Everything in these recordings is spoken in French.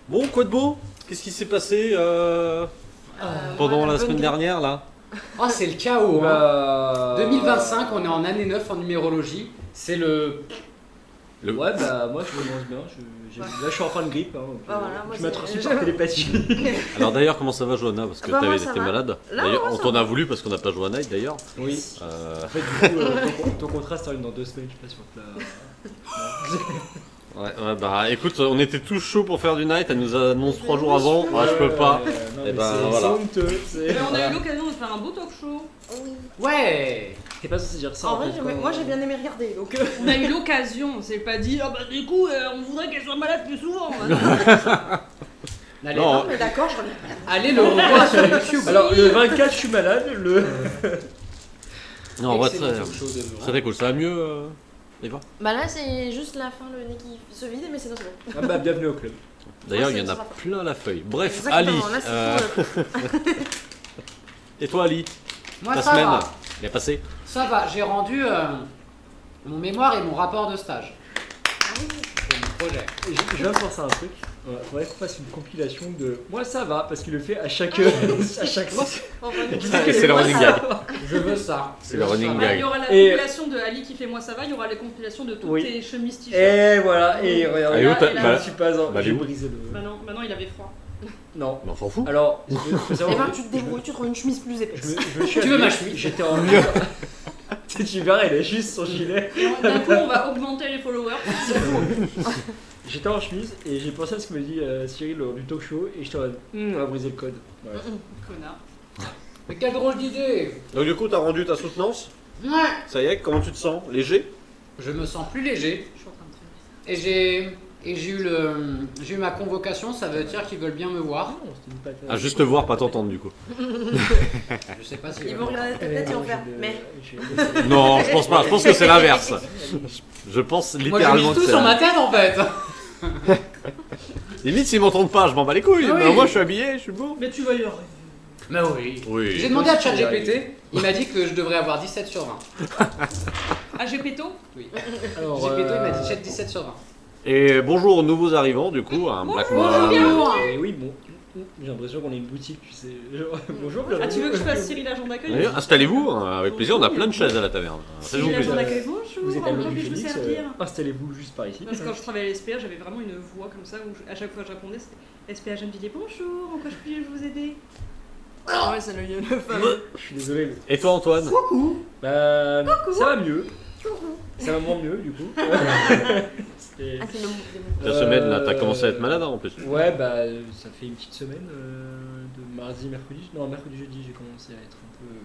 Bon, quoi de beau? Qu'est-ce qui s'est passé pendant la semaine dernière là? Oh, c'est le chaos. Hein. 2025, on est en année 9 en numérologie. C'est le. Ouais, bah moi je me lance bien. Là je suis en fin de grippe. Hein, donc, voilà, moi, je m'attreçus par télépathie. Alors d'ailleurs, comment ça va, Johanna? Parce que Bah, moi, t'étais ça va. malade. Là, D'ailleurs, moi, on ça t'en va. a voulu parce qu'on n'a pas joué à Night d'ailleurs. Oui. En fait, du coup, ton contrat se termine dans 2 semaines, je sais pas si on te l'a. Ouais, bah écoute, on était tous chauds pour faire du Night. Elle nous annonce 3 jours avant. Ouais, je peux pas. Non, Eh mais ben, c'est voilà. honteux. Mais on a eu l'occasion de faire un beau talk show. Oui. Ouais. T'es pas censé dire ça. En vrai, fait, moi j'ai bien aimé regarder. Donc, On a eu l'occasion, on s'est pas dit, ah bah du coup, on voudrait qu'elle soit malade plus souvent. Allez, Non. non, mais d'accord, je reviens pas là. allez le revoir sur YouTube. Alors, le 24, je suis malade. Non, en vrai, Excellent très, talk show de Laurent. très cool. Ça va mieux, Eva? Bah là, c'est juste la fin, le nez qui se vide, mais c'est dans ce bon. Ah bah, bienvenue au club. D'ailleurs, Ah, il y en ça a sera plein à la feuille. Bref, Exactement, Ali. là, c'est Et toi, Ali? Moi Ta ça semaine va. bien passée? Ça va. J'ai rendu mon mémoire et mon rapport de stage. C'est mon projet. Je viens de penser à un truc. Faudrait qu'on fasse une compilation de. Moi ça va, parce qu'il le fait à chaque fois. C'est le running gag. Je veux ça. C'est le running Il gag. y aura la Et- compilation de Ali qui fait moi ça va, il y aura la compilation de toutes Oui. tes chemises t-shirts. Et voilà, et regarde, Allez, où t'as- là, je bah, ne suis pas en. bah, J'ai allez où brisé le. Maintenant il avait froid. Non. Mais on s'en fout. Alors, faut Eh savoir ben, que tu te débrouilles, tu trouves une chemise plus épaisse. je me suis Tu veux habillé, ma chemise? J'étais en. Tu verras, il a juste son gilet. D'un coup on va augmenter les followers. J'étais en chemise et j'ai pensé à ce que me dit Cyril lors du talk show et j'étais en mode, on va briser le code. Ouais. Connard. Mais quelle drôle d'idée. Donc, du coup, t'as rendu ta soutenance? Ouais. Ça y est, comment tu te sens? Léger? Je me sens plus léger. Je suis en train de faire. Et j'ai eu ma convocation, ça veut dire qu'ils veulent bien me voir. Non, c'était une patate. Ah, juste te voir, pas t'entendre du coup. Je sais pas si Ils vont regarder ta tête et vont faire. Mais. Non, je pense pas. Je pense que c'est l'inverse. Je pense Moi je littéralement mise que tout c'est sur ma l'inverse. tête en fait. Limite, s'ils m'entendent pas, je m'en bats les couilles. Ah oui. Mais moi, je suis habillé, je suis beau. Mais tu vas y arriver. Mais oui. Oui. J'ai demandé à Toi aussi, ChatGPT, il m'a dit que je devrais avoir 17 sur 20. Ah j'ai péto. Oui. Alors, GPT il m'a dit 17 sur 20. Et bonjour aux nouveaux arrivants, du coup, un Black Moon. Et oui, bon, j'ai l'impression qu'on est une boutique, tu sais. Genre, bonjour, Ah tu veux que je fasse Cyril agent d'accueil? D'ailleurs, installez-vous, avec plaisir, on a plein de chaises à la taverne. Cyril Faites-vous agent plaisir. d'accueil, Vous bonjour, êtes à en l'eau quoi du puis-je vous Phoenix, servir? installez-vous juste par ici. Parce que quand je travaillais à l'SPA, j'avais vraiment une voix comme ça où à chaque fois que je répondais c'était SPA Gennevilliers, bonjour, en quoi puis-je vous aider? Ah ouais, c'est le fameux. Je suis désolé. Et toi, Antoine? Bah, ça va mieux. Ça va moins mieux, du coup. Et- Ah, c'est le mot des mots. La semaine, là, t'as commencé à être malade hein, en plus. Ouais, bah, ça fait une petite semaine de mardi, mercredi. Non, mercredi, jeudi, j'ai commencé à être un peu.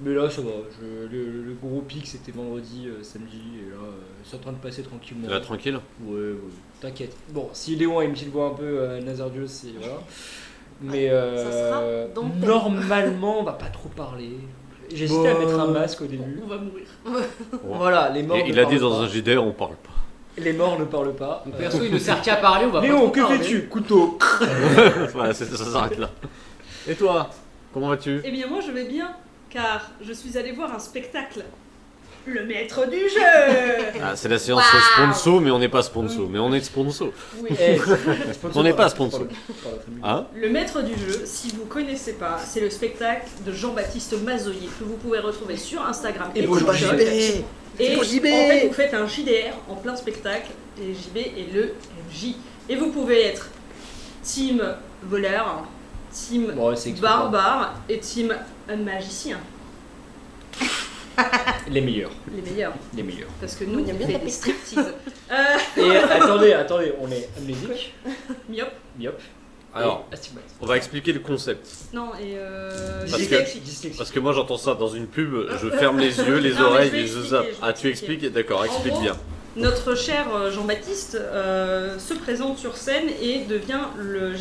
Mais là, ça va. Le gros pic, c'était vendredi, samedi, et là, c'est en train de passer tranquillement. Tu vas tranquille? Ouais, t'inquiète. Bon, si Léon a une petite voix un peu nasardieuse, c'est. Voilà. Mais Ça sera dans le thème. normalement, on va pas trop parler. J'hésitais à mettre un masque au début. On va mourir. Voilà, les morts. Et ne il a dit parlent dans pas. un JDR, on parle pas. Les morts ne parlent pas. Donc perso il ne sert qu'à parler, on va pas Léon, trop que parler. fais-tu? Couteau. Voilà, ça s'arrête là. Et toi? Comment vas-tu? Eh bien moi je vais bien, car je suis allée voir un spectacle. Le maître du jeu. Ah, c'est la séance Waouh. sponsor, mais on n'est pas sponsor. Mais on est sponsor. Oui. On n'est pas sponsor. Hein? Le maître du jeu, si vous connaissez pas, c'est le spectacle de Jean-Baptiste Mazoyer que vous pouvez retrouver sur Instagram Et TikTok. bonjour, JB. Et pour en JB. fait, vous faites un JDR en plein spectacle, et JB est le MJ. Et vous pouvez être team voleur, team Bon, c'est expliqué. barbare et team magicien. Les meilleurs. Les meilleurs. Les meilleurs. Parce que nous, On aime bien on fait taper. des striptease. Et attendez, on est amnésique, Myope. myope, Alors, et astigmate. on va expliquer le concept. Non, et Parce que- dyslexique. Dyslexique. Parce que moi j'entends ça dans une pub, je ferme les yeux, les Non, mais oreilles je vais et je expliquer, zappe. je vais Ah, tu expliquer. expliques? D'accord, En explique gros, bien. Notre cher Jean-Baptiste se présente sur scène et devient le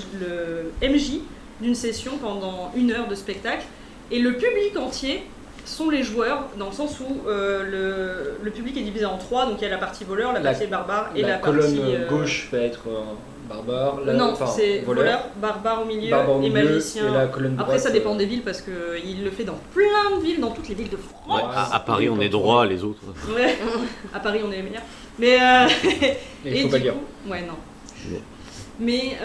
MJ d'une session pendant 1 heure de spectacle. Et le public entier sont les joueurs, dans le sens où le public est divisé en 3, donc il y a la partie voleur, la La- partie barbare et La la colonne partie... gauche va être barbare. non, enfin, c'est voleur, barbare au milieu barbare au et milieu, magicien. et la colonne Après droite, ça dépend des villes parce qu'il le fait dans plein de villes, dans toutes les villes de France. Ouais, à Paris on est droit, les autres. Ouais, à Paris on est les meilleurs. Mais Mais il et faut pas du dire. coup, ouais non. Mais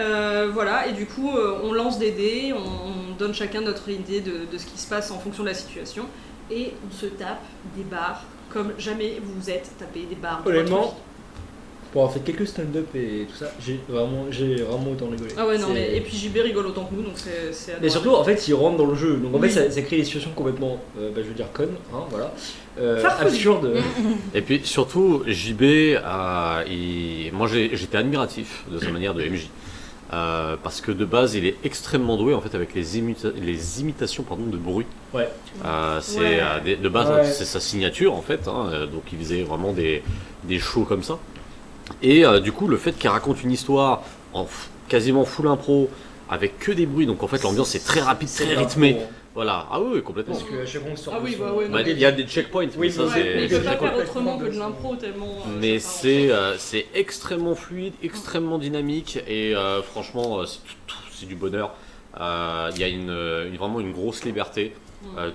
voilà, et du coup, on lance des dés, on donne chacun notre idée de ce qui se passe en fonction de la situation, et on se tape des barres comme jamais vous vous êtes tapé des barres de votre Honnêtement, vie. pour avoir fait quelques stand-up et tout ça, j'ai vraiment autant rigolé. Ah ouais, non, C'est- mais et puis JB rigole autant que nous, donc c'est Mais adorable. surtout, en fait, il rentre dans le jeu. Donc en Oui. fait, ça crée des situations complètement, je veux dire, connes, hein, voilà. Farfelues. Absurdes. Et puis surtout, JB, moi j'étais admiratif de sa manière de MJ. Parce que de base, il est extrêmement doué en fait avec les imitations de bruit. Ouais. C'est de base, Ouais. c'est sa signature en fait. Donc il faisait vraiment des shows comme ça. Et du coup, le fait qu'il raconte une histoire en quasiment full impro avec que des bruits, donc en fait l'ambiance est très rapide, très rythmée. Voilà. Ah oui, complètement. Parce qu'à chaque fois, on sort Ah de oui, son- bah ouais, non, Bah, il y a des checkpoints, mais Oui, ça ouais, c'est. mais il c'est peut pas très faire complètement autrement que de de l'impro tellement. Mais ça part c'est extrêmement fluide, extrêmement dynamique et franchement c'est du bonheur. Il y a vraiment une grosse liberté.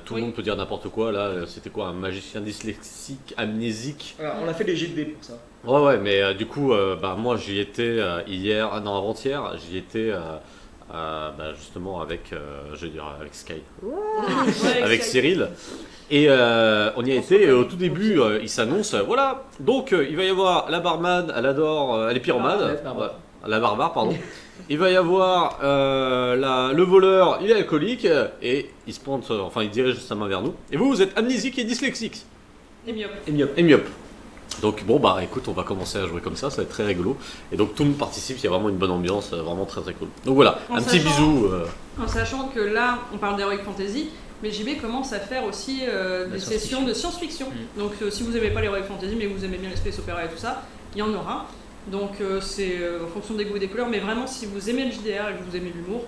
Tout le Oui. monde peut dire n'importe quoi. Là, c'était quoi, un magicien dyslexique, amnésique? Alors, on a fait les jets de dés pour ça. Ouais, mais du coup, moi j'y étais hier, non avant-hier, j'y étais justement avec, je veux dire, avec Sky, Ouais, avec c'est- Cyril. Et on y a été, et au tout début, il s'annonce, voilà, donc il va y avoir la barman, elle adore, elle est pyromane, Barbare. ouais, la barbare, pardon. Il va y avoir le voleur, il est alcoolique, et il se pointe, enfin il dirige sa main vers nous. Et vous êtes amnésique et dyslexique. Et myope. Et mieux. Et myope. Donc bon bah écoute, on va commencer à jouer comme ça va être très rigolo. Et donc tout le monde participe, il y a vraiment une bonne ambiance, vraiment très très cool. Donc voilà, En un petit sachant- bisou. En sachant que là, on parle d'Heroic Fantasy, mais JB commence à faire aussi des sessions de science-fiction. Donc si vous aimez pas l'Heroic Fantasy, mais vous aimez bien les space opéra et tout ça, il y en aura. Donc c'est en fonction des goûts et des couleurs, mais vraiment si vous aimez le JDR et que vous aimez l'humour,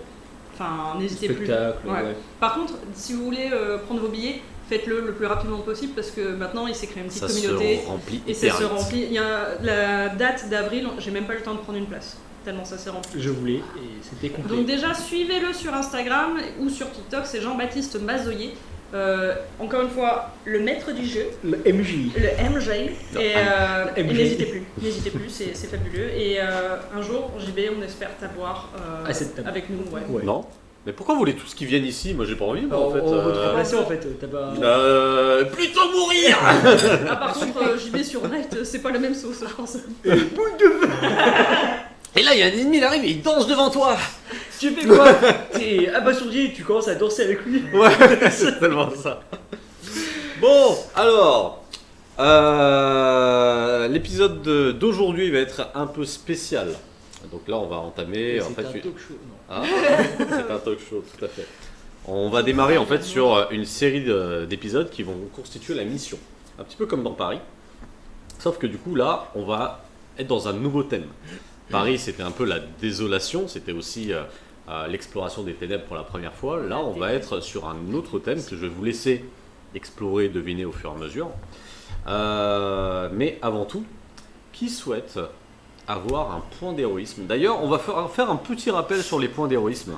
enfin n'hésitez plus. Spectacle, Ouais. ouais. Par contre, si vous voulez prendre vos billets, faites-le le plus rapidement possible parce que maintenant il s'est créé une petite Ça communauté se remplit et ça hyper se vite. remplit. Il y a la date d'avril, j'ai même pas eu le temps de prendre une place, tellement ça s'est rempli. Je voulais, et c'était complet. Donc déjà suivez-le sur Instagram ou sur TikTok, c'est Jean-Baptiste Mazoyer. Encore une fois, le maître du jeu, Le MJ. le MJ. Non, Et MJ. n'hésitez plus, c'est fabuleux. Et un jour, JB, on espère t'avoir À cette table. avec nous. Ouais. Ouais. Non. Mais pourquoi vous voulez tous qui viennent ici? Moi j'ai pas envie, moi, en fait. On va te remplacer en fait, t'as pas. Plutôt mourir. Ah par contre, JB sur Night, c'est pas la même sauce, je pense. Et là il y a un ennemi, il arrive et il danse devant toi. Tu fais quoi? T'es abasourdi et tu commences à danser avec lui. Ouais, c'est tellement ça. Bon, alors, l'épisode d'aujourd'hui va être un peu spécial. Donc là, on va entamer. En C'est fait, un talk show. Non. Ah, c'est un talk show, tout à fait. On va démarrer en fait sur une série d'épisodes qui vont constituer la mission. Un petit peu comme dans Paris. Sauf que du coup, là, on va être dans un nouveau thème. Paris, c'était un peu la désolation, c'était aussi l'exploration des ténèbres pour la première fois. Là, on va être sur un autre thème que je vais vous laisser explorer, deviner au fur et à mesure. Mais avant tout, qui souhaite avoir un point d'héroïsme? D'ailleurs, on va faire un petit rappel sur les points d'héroïsme,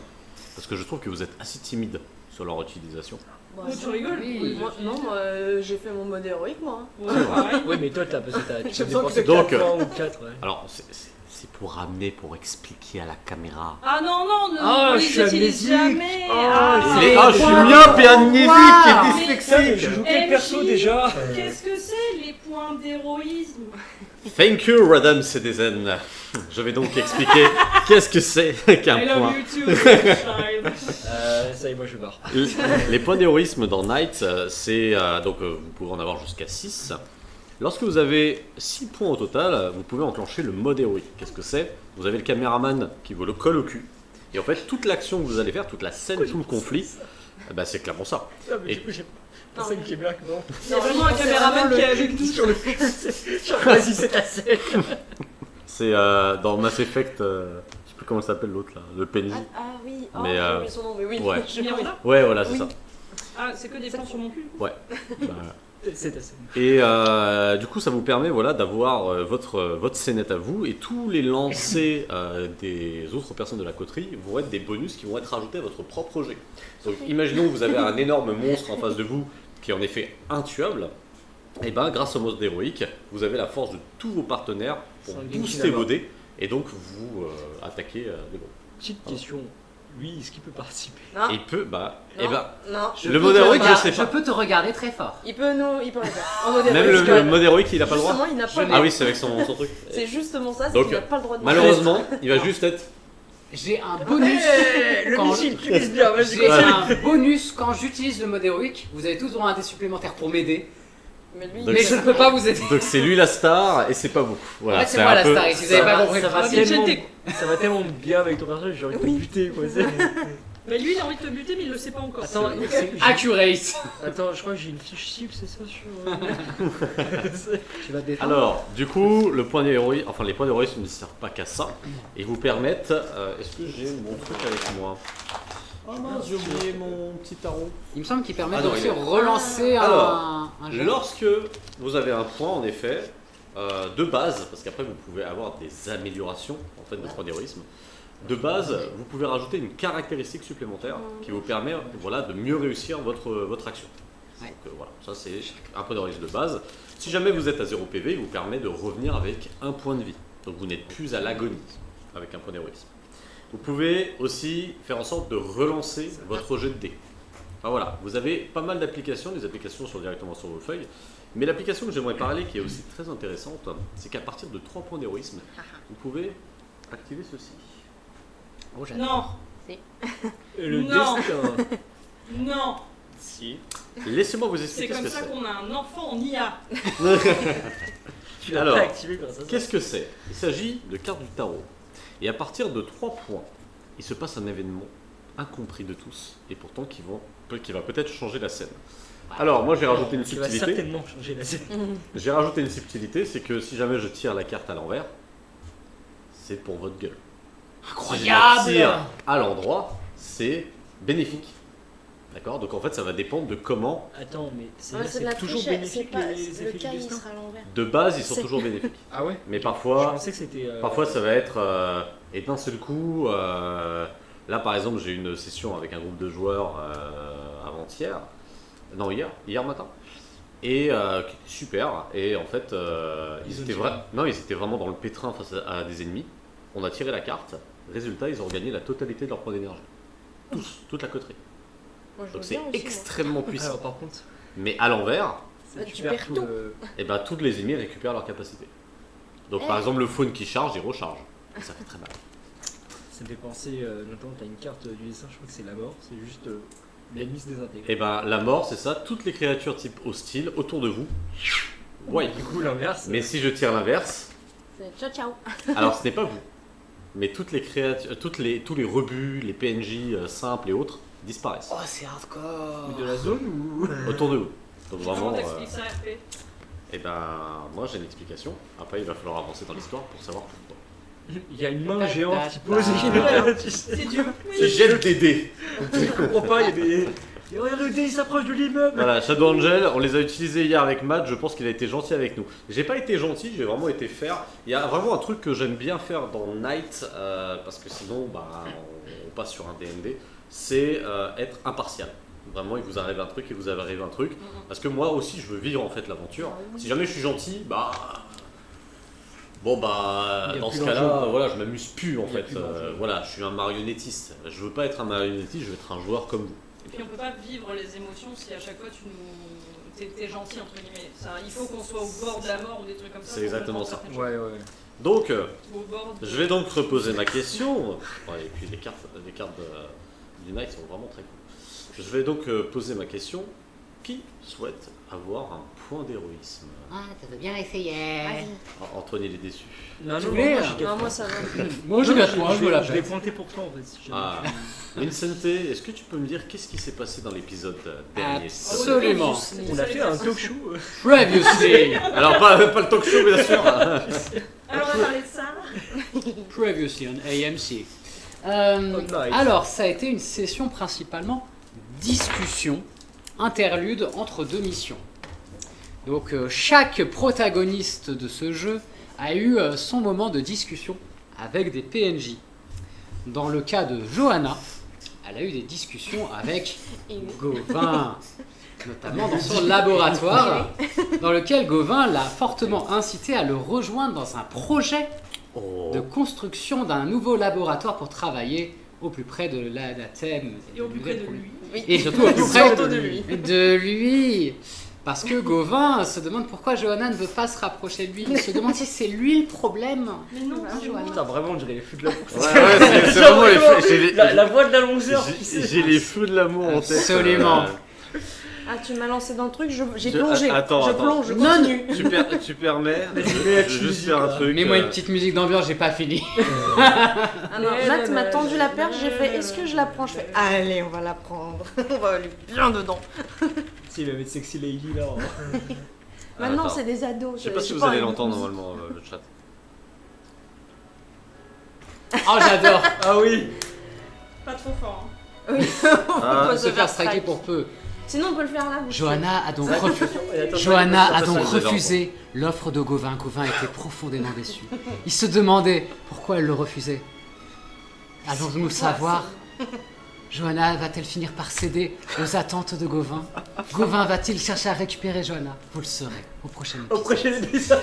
parce que je trouve que vous êtes assez timide sur leur utilisation. Bah, Oh, tu rigoles? oui, non, moi j'ai fait mon mode héroïque moi. Ouais, pareil. Ouais, mais toi, parce que t'as J'ai dépensé besoin que- 4 points ou 4, ouais. Alors, c'est pour ramener, pour expliquer à la caméra. Ah non, non, Ah, on je les suis utilise amnésique. jamais. Ah, Je Ah, suis wow. myope et amnésique Wow. et Putain, mais dyslexique. je joue quel MJ. perso déjà? Qu'est-ce que c'est les points d'héroïsme? Thank you, Madame Citizen. Je vais donc expliquer qu'est-ce que c'est qu'un I point. love you too, child. Ça y est, moi je barre. Les points d'héroïsme dans Night, c'est vous pouvez en avoir jusqu'à 6. Lorsque vous avez 6 points au total, vous pouvez enclencher le mode héroïque. Qu'est-ce que c'est? Vous avez le caméraman qui vous le colle au cul. Et en fait, toute l'action que vous allez faire, toute la scène, tout le conflit, c'est clairement ça. Ah, mais Et- du coup, j'ai pas ça qui est blague, non? C'est vraiment un caméraman qui est avec nous. Sur le cul, vas-y, c'est ta scène. C'est dans Mass Effect, je sais plus comment s'appelle l'autre là, le PNJ. Ah oui, Mais, j'ai oublié son nom, mais oui. ouais. j'ai Miranda Ouais, voilà, c'est Oui. ça. Ah, c'est que des plans sur mon cul. Ouais. Bah, C'est ta scène. Et du coup, ça vous permet d'avoir votre scénette à vous, et tous les lancers des autres personnes de la coterie vont être des bonus qui vont être rajoutés à votre propre jet. Donc imaginons que vous avez un énorme monstre en face de vous qui est en effet intuable. Et grâce au mode héroïque, vous avez la force de tous vos partenaires pour C'est un booster Genki vos dés et donc vous attaquez les groupes. Petite question, lui, est-ce qu'il peut participer? Non, Et il peut, non. le mode héroïque, je sais Je pas. peux te regarder très fort. Il peut le faire. En mode Même héroïque, le mode héroïque, il a pas le droit. justement, il n'a pas le Ah droit. oui, c'est avec son truc. C'est justement ça, c'est Donc, qu'il n'a pas le droit de Malheureusement, il va juste être. J'ai un bonus Le quand missile, tu vises bien, vas-y. j'ai un bonus quand j'utilise le mode héroïque. Vous avez tous droit à un dé supplémentaire pour m'aider, Mais lui, Donc, mais je ne peux pas vous aider. Donc c'est lui la star et c'est pas vous. Voilà, En fait, c'est moi un la peu- star ici, vous avez pas compris. Ça va, Michel, tellement, t'es- ça va tellement bien avec ton personnage, j'ai envie de te Oui. buter quoi. Mais lui, il a envie de te buter, mais il le sait pas encore. Attends, Accurate. attends, je crois que j'ai une fiche cible, c'est ça sur. Tu vas te détendre. Alors, du coup, le point d'héroïsme, enfin les points d'héroïsme ne servent pas qu'à ça et vous permettent. Est-ce que j'ai mon truc avec moi? Oh mince, j'ai oublié mon petit tarot. Il me semble qu'il permet Ah de non, aussi il est- relancer Alors, un jet. Lorsque vous avez un point, en effet, de base, parce qu'après vous pouvez avoir des améliorations en fait de point d'héroïsme. De base, vous pouvez rajouter une caractéristique supplémentaire qui vous permet voilà, de mieux réussir votre action. Ouais. Donc voilà, ça c'est un point d'héroïsme de base. Si jamais vous êtes à 0 PV, il vous permet de revenir avec un point de vie. Donc vous n'êtes plus à l'agonie avec un point d'héroïsme. Vous pouvez aussi faire en sorte de relancer votre jet de dés. Enfin voilà, vous avez pas mal d'applications, les applications sont directement sur vos feuilles. Mais l'application que j'aimerais parler, qui est aussi très intéressante, c'est qu'à partir de 3 points d'héroïsme, vous pouvez activer ceci. Oh, j'adore. Non, Et le Non. destin. non, Si. Laissez-moi vous c'est expliquer ce comme que ça c'est. qu'on a un enfant en IA. Tu l'as Alors, pas activé grâce à ça. Qu'est-ce que c'est? Il s'agit de cartes du tarot. Et à partir de 3 points, il se passe un événement incompris de tous, et pourtant qui va peut-être changer la scène. Alors, moi j'ai rajouté une Tu vas subtilité. certainement changer la scène. J'ai rajouté une subtilité, c'est que si jamais je tire la carte à l'envers, c'est pour votre gueule. Si je la Incroyable. tire à l'endroit, c'est bénéfique. D'accord? Donc en fait, ça va dépendre de comment. Attends, mais c'est Ouais, c'est de la toujours triche, c'est bénéfique pas les le effets cas, du il destin. sera à l'envers. De base, ils sont C'est- toujours bénéfiques. Ah ouais? Mais Je parfois, pensais que c'était. parfois ça va être. Et d'un seul coup, là par exemple, j'ai eu une session avec un groupe de joueurs avant-hier. Non, hier matin. Et qui était super. Et en fait, Ils ont étaient tiré. non, ils étaient vraiment dans le pétrin face à des ennemis. On a tiré la carte. Résultat, ils ont gagné la totalité de leur point d'énergie. Tous, toute la coterie. Moi, je Donc veux c'est bien aussi, moi. extrêmement puissant. Alors par contre, Mais à l'envers, Bah, tu perds perds tout tout. et ben, toutes les ennemis récupèrent leur capacité. Donc par Eh. exemple, le faune qui charge, il recharge. Et ça fait très mal. Ça me fait penser, notamment, t'as une carte du dessin, je crois que c'est la mort, c'est juste l'ennemi se désintègre. Et ben la mort, c'est ça. Toutes les créatures type hostile autour de vous. Ouais. Du coup, l'inverse. Mais si je tire l'inverse, C'est ciao ciao. alors ce n'est pas vous. Mais toutes les créatures, tous les rebuts, les PNJ simples et autres disparaissent Oh, c'est hardcore. de la zone ou. autour de vous. Donc Comment vraiment, t'expliques ça, RP? et ben moi j'ai une explication. Après il va falloir avancer dans l'histoire pour savoir pourquoi. Il y a une main géante qui pose Ah. et qui C'est Dieu. Qui jette des dés. Je comprends pas, il y a des. Et regarde le dé, il s'approche de l'immeuble. Voilà, Shadow Angel, on les a utilisés hier avec Matt, je pense qu'il a été gentil avec nous. J'ai pas été gentil, j'ai vraiment été fair. Il y a vraiment un truc que j'aime bien faire dans Night, parce que sinon bah, on passe sur un DND, c'est être impartial. Vraiment, il vous arrive un truc, il vous arrive un truc. Parce que moi aussi, je veux vivre en fait l'aventure. Si jamais je suis gentil, bah. Bon bah Il y a dans plus ce d'enjeu, cas-là, quoi. voilà, je m'amuse plus en Il y a fait. plus d'enjeu. Voilà, je suis un marionnettiste. Je veux pas être un marionnettiste, je veux être un joueur comme vous. Et puis on peut pas vivre les émotions si à chaque fois tu nous. T'es gentil entre guillemets. Ça, il faut qu'on soit au bord de la mort ou des trucs comme ça. C'est pour exactement comprendre ça. certaines Ouais, ouais. Donc, choses. Au bord de- je vais donc reposer ma question. Ouais, et puis les cartes du Night sont vraiment très cool. Je vais donc poser ma question. Qui souhaite avoir un point d'héroïsme? Ah, t'as bien essayé. Vas-y. Antoine, il est déçu. Non, Tu non, voulais, moi, hein. j'ai quatre Non, moi points. ça va. Moi, je gâte moi, je me la Je l'ai pète. pointé pour toi en fait. Si jamais. Ah, Vincente, est-ce que tu peux me dire qu'est-ce qui s'est passé dans l'épisode dernier? Absolument. On a fait un talk show. Previously. Alors, pas le talk show, bien sûr. Alors on va parler de ça. Previously on AMC. Oh, nice. Alors, ça a été une session principalement discussion, interlude entre deux missions. Donc, chaque protagoniste de ce jeu a eu son moment de discussion avec des PNJ. Dans le cas de Johanna, elle a eu des discussions avec Et Gauvin, notamment dans son laboratoire, dans lequel Gauvin l'a fortement incité à le rejoindre dans un projet de construction d'un nouveau laboratoire pour travailler au plus près de l'anathème. Et au plus près de lui. Et surtout au plus près Surtout de lui. de lui. Parce que Gauvin se demande pourquoi Johanna ne veut pas se rapprocher de lui. Il se demande si c'est lui le problème. Mais non, Ah, c'est Johanna. Putain, vraiment, on dirait les feux de l'amour. Ouais, c'est vraiment les feux. J'ai La voix de l'annonceur. j'ai les feux de l'amour en tête. Absolument. Ah, tu m'as lancé dans le truc, j'ai Je- plongé. attends, je attends. plonge, je Non, continue. Tu permets Mais Je tu mets la vais juste musique, faire un là. truc. Mets-moi une petite musique d'ambiance, j'ai pas fini. Ah non, là, tu m'as tendu la perche, j'ai fait est-ce que je la prends? Je fais allez, on va la prendre. On va aller bien dedans. Si, il va mettre Sexy Lady là. Maintenant, Attends. c'est des ados. Je sais pas si vous allez l'entendre normalement, le chat. Oh, j'adore. Ah oui. pas trop fort. hein. Oui, on Ah, peut Se faire striker pour peu. Sinon, on peut le faire là. Johanna a donc, Johanna Johanna a donc ça, j'adore. refusé l'offre de Gauvin. Gauvin était profondément déçu. Il se demandait pourquoi elle le refusait. Allons-nous le savoir? Johanna va-t-elle finir par céder aux attentes de Gauvin? Gauvin va-t-il chercher à récupérer Johanna? Vous le saurez au prochain Au épisode. prochain épisode.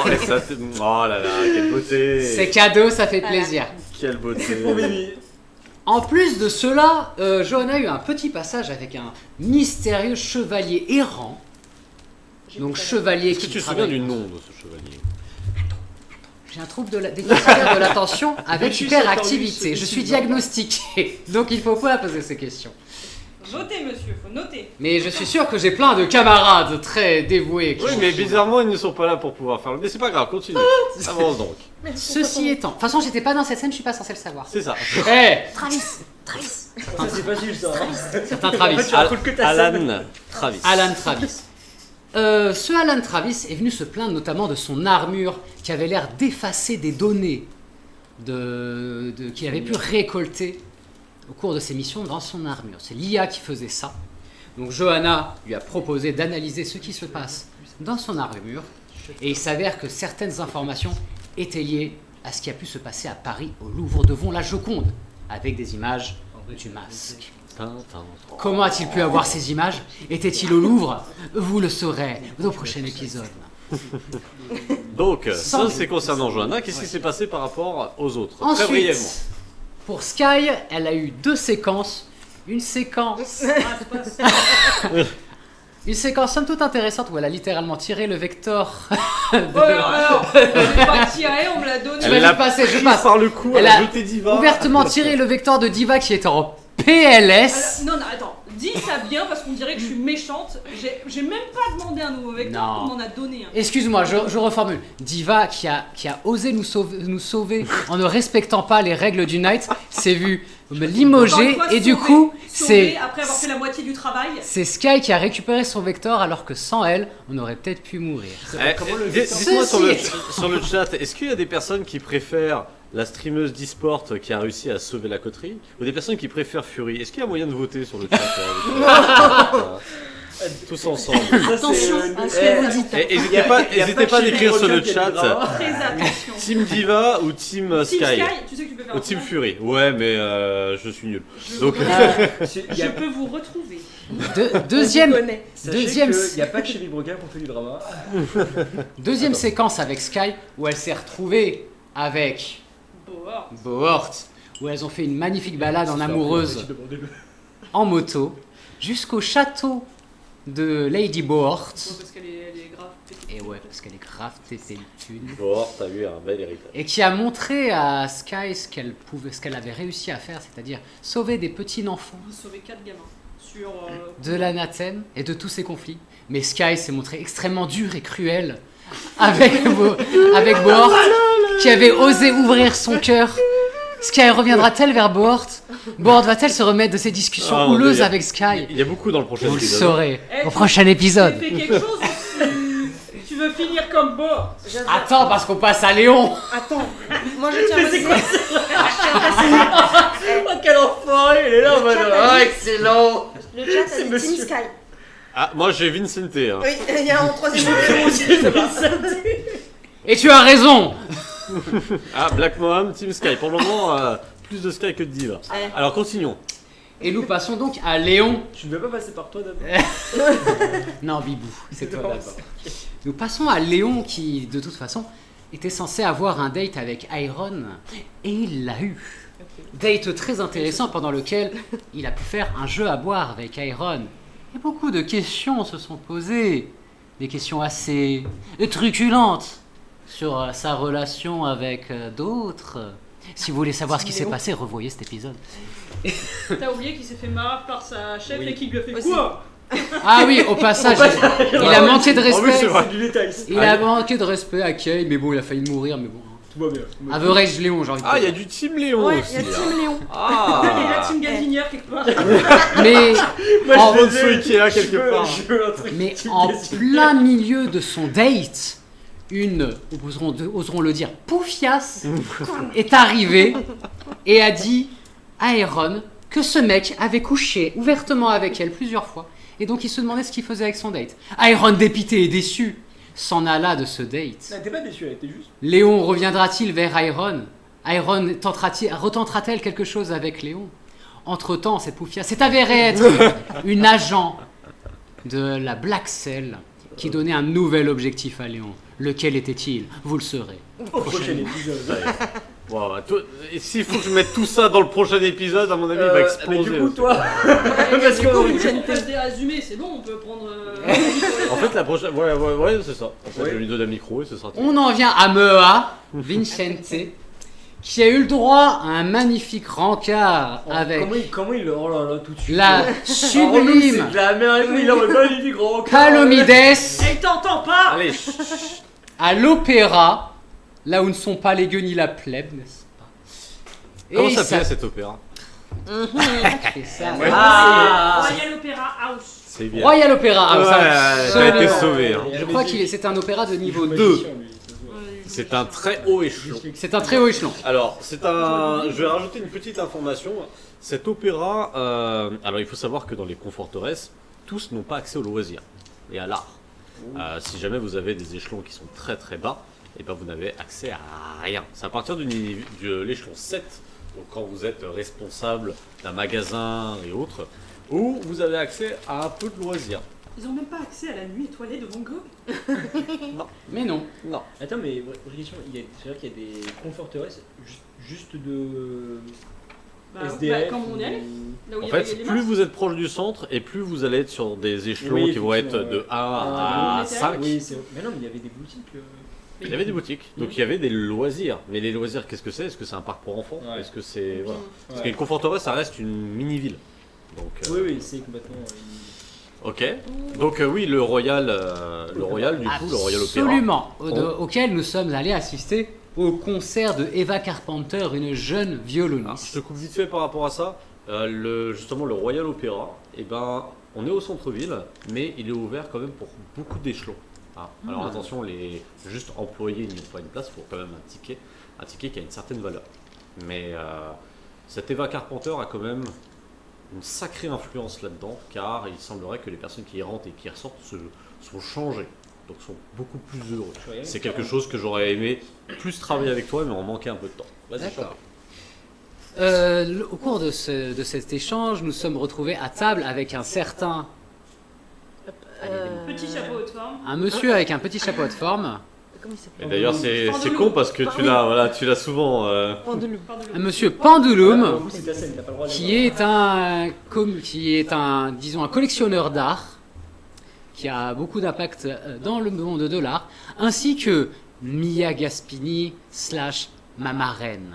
Oh, et ça, oh là là, quelle beauté. C'est cadeau, ça fait plaisir. Quelle beauté. Pour Mimi. En plus de cela, Johanna a eu un petit passage avec un mystérieux chevalier errant. Donc chevalier Est-ce que qui tu te travaille- souviens du nom de ce chevalier? J'ai un trouble de la déficitaire de l'attention avec Je suis hyperactivité. attendu, Je je suis suis diagnostiqué, donc il faut pas poser ces questions. Votez, monsieur, faut noter. Mais je suis sûr que j'ai plein de camarades très dévoués. qui Oui, sont- mais bizarrement, ils ne sont pas là pour pouvoir faire le. Mais c'est pas grave, continue. Avance donc. Ceci étant, de toute façon, j'étais pas dans cette scène, je suis pas censé le savoir. C'est ça. Eh, Travis. Ça, c'est facile ça. hein. certains Travis. En fait, tu racontes que ta scène. Alan Travis. Alan Travis. Ce Alan Travis est venu se plaindre notamment de son armure qui avait l'air d'effacer des données qu'il avait pu récolter au cours de ses missions dans son armure. C'est l'IA qui faisait ça. Donc Johanna lui a proposé d'analyser ce qui se passe dans son armure et il s'avère que certaines informations étaient liées à ce qui a pu se passer à Paris au Louvre devant la Joconde avec des images du masque. Comment a-t-il pu avoir ces images? Était-il au Louvre? Vous le saurez au prochain épisode. Donc, Sans- ça c'est concernant Johanna. Qu'est-ce qui s'est passé par rapport aux autres? Très brièvement. Ensuite, pour Sky, elle a eu deux séquences. Une séquence, une séquence somme toute intéressante où elle a littéralement tiré le vecteur. Oh, alors, je l'ai pas tiré, on me l'a donné. Je vais l'a le passer, je pris passe. par le cou, Elle elle a a jeté Diva. Ouvertement tiré le vecteur de Diva qui était en PLS. Alors, non, attends, dis ça bien parce qu'on dirait que je suis méchante. J'ai même pas demandé un nouveau vecteur, Non. on m'en a donné un. Excuse-moi, je reformule. Diva qui a osé nous sauver en ne respectant pas les règles du Knight s'est vu Encore une limogé fois, et du sauver. coup Sauver après avoir fait la moitié du travail. c'est Sky qui a récupéré son vecteur alors que sans elle, on aurait peut-être pu mourir. Comment le Dites-moi Ceci sur le chat, est-ce qu'il y a des personnes qui préfèrent la streameuse d'e-sport qui a réussi à sauver la coterie ou des personnes qui préfèrent Fury? Est-ce qu'il y a moyen de voter sur le chat tous ensemble. Attention à ce que vous dites. Et n'hésitez pas, à d'écrire sur le chat Très attention. Team Diva ou Team Team Sky Sky, tu sais que tu peux faire ou un Team point. Fury. Ouais, mais je suis nul. Donc, Je peux vous retrouver. Deuxième, Deuxième. Deuxième- Il n'y a pas que chez Vibroca qu'on fait du drama. deuxième séquence avec Sky où elle s'est retrouvée avec Boa. Bohort, où elles ont fait une magnifique balade en amoureuse en moto jusqu'au château de Lady Bohort. Parce qu'elle est grave pétée. Et ouais, parce qu'elle est grave tétée de thunes. bon, t'as eu un bel héritage. Et qui a montré à Sky ce qu'elle avait réussi à faire, c'est-à-dire sauver des petits enfants Vous sauvez 4 gamins sur. de l'anathème et de tous ces conflits. Mais Sky s'est montré extrêmement dur et cruel avec Bohort, qui avait osé ouvrir son cœur. Sky reviendra-t-elle vers Bohort? Bohort va-t-elle se remettre de ses discussions Ah, houleuses mais avec Sky? Il y a beaucoup dans le prochain Vous le épisode. saurez Eh, au prochain épisode. Tu fais quelque chose ou tu veux finir comme Boa? Attends, parce qu'on passe à Léon. Attends, moi je tiens à préciser. Oh, quel enfoiré, il est là en mode. Ah, excellent. Le chat a dit monsieur. Team Sky. Ah, moi j'ai Vincente. Hein. Oui, il y a un troisième option aussi, je sais pas. Et tu as raison. Ah, Black Mohammed, Team Sky. Pour le moment, plus de Sky que de Diva. Ouais. Alors continuons. Et nous passons donc à Léon. Tu ne veux pas passer par toi d'abord? Non, Bibou, c'est toi Non, d'abord. Nous passons à Léon qui, de toute façon, était censé avoir un date avec Iron et il l'a eu. Date très intéressant pendant lequel il a pu faire un jeu à boire avec Iron. Et beaucoup de questions se sont posées. Des questions assez truculentes sur sa relation avec d'autres. Si vous voulez savoir ce qui s'est passé, revoyez cet épisode. T'as oublié qu'il s'est fait marrer par sa chef Oui. et qu'il lui a fait Aussi. quoi? Ah oui, au passage, il a manqué de En plus, c'est respect. vrai. C'est du détail. Il a manqué de respect à Kay, mais bon, il a failli mourir, mais bon. Tout va bien. Average Léon, j'ai envie de Ah, il y a dire. du Team Léon Ouais, aussi. il y a hein. Team Léon. Il y a Ah. la team gazinière quelque part. Mais, Moi, en, je Bonne veux- souris qui est là quelque je veux- part. Je veux un truc. mais qui en gagne. plein milieu de son date, une, oserons le dire, poufiasse est arrivée et a dit à Aaron que ce mec avait couché ouvertement avec elle plusieurs fois. Et donc il se demandait ce qu'il faisait avec son date. Aaron, dépité et déçu, s'en alla de ce date. Elle était pas déçue, elle était juste. Léon reviendra-t-il vers Iron? Iron retentera-t-elle quelque chose avec Léon? Entre-temps, cette poufia s'est avérée être une agent de la Black Cell qui donnait un nouvel objectif à Léon. Lequel était-il? Vous le saurez. Au prochain épisode. Wow, bah, et s'il faut que je mette tout ça dans le prochain épisode, à mon avis, il va Mais exploser. du coup, aussi. toi. Parce Du coup, que. Vincente. On passe des résumés, c'est bon, on peut prendre. En fait, la prochaine. Ouais, c'est ça. En fait, Ouais. je lui donne un micro et ce sera tout. On en vient à Mea, Vincente, qui a eu le droit à un magnifique rencard avec Comment il. Oh là là, tout de suite. la sublime C'est de la merde, il en magnifique grand. Palomides Elle t'entend pas! Allez, à l'opéra, là où ne sont pas les gueux ni la plèbe, n'est-ce pas? comment Et ça s'appelle cet opéra? fait ça. Ouais. Royal Opera House. C'est bien. Royal Opera House, Ouais, absolument. t'as été sauvé. Hein. Je crois qu'il est, c'est un opéra de niveau 2. 2. C'est un très haut échelon. C'est un très haut échelon. Alors, je vais rajouter une petite information. Cet opéra, alors il faut savoir que dans les conforteresses, tous n'ont pas accès aux loisirs et à l'art. Si jamais vous avez des échelons qui sont très très bas, et ben vous n'avez accès à rien. C'est à partir de l'échelon 7, donc quand vous êtes responsable d'un magasin et autres, où vous avez accès à un peu de loisirs. Ils ont même pas accès à la nuit étoilée de Van Gogh. Mais non. Non. Attends, mais vraie question, c'est vrai qu'il y a des conforteresses juste de. Bah, SDF. comme on est allé. Là où En il y avait fait, les plus masques. vous êtes proche du centre et plus vous allez être sur des échelons Oui, qui vont être effectivement, de ouais. 1 Ah, à oui, 5. Oui, c'est. Mais non, mais il y avait des boutiques. Il y avait des boutiques, donc il y avait des loisirs. Mais les loisirs, qu'est-ce que c'est? Est-ce que c'est un parc pour enfants? Ouais. Est-ce que c'est. Voilà. Parce Ouais. qu'une conforteresse, ça reste une mini-ville. Donc, Oui, c'est complètement. ok. Donc, oui, le Royal, du coup, le Royal Opera. Absolument. Auquel nous sommes allés assister au concert de Eva Carpenter, une jeune Ah, je violoniste. te coupe vite fait par rapport à ça. Justement, le Royal Opera, eh ben, on est au centre-ville, mais il est ouvert quand même pour beaucoup d'échelons. Ah, alors attention, les juste employés n'y ont pas une place, il faut quand même un ticket qui a une certaine valeur. Mais cette Eva Carpenter a quand même une sacrée influence là-dedans, car il semblerait que les personnes qui y rentrent et qui ressortent sont changées, donc sont beaucoup plus heureux. C'est quelque chose que j'aurais aimé plus travailler avec toi, mais on manquait un peu de temps. Vas-y, D'accord. chante. Au cours de cet échange, nous sommes retrouvés à table avec un certain, Petit chapeau haute forme. un monsieur avec un petit chapeau de forme, Comment il Et s'appelle? d'ailleurs, c'est Pendeloum. con parce que tu l'as souvent. Pendeloum. un monsieur Pendulum, C'est ta scène, t'as pas le droit de qui est un, disons, un collectionneur d'art, qui a beaucoup d'impact dans le monde de l'art, ainsi que Mia Gaspini / ma marraine.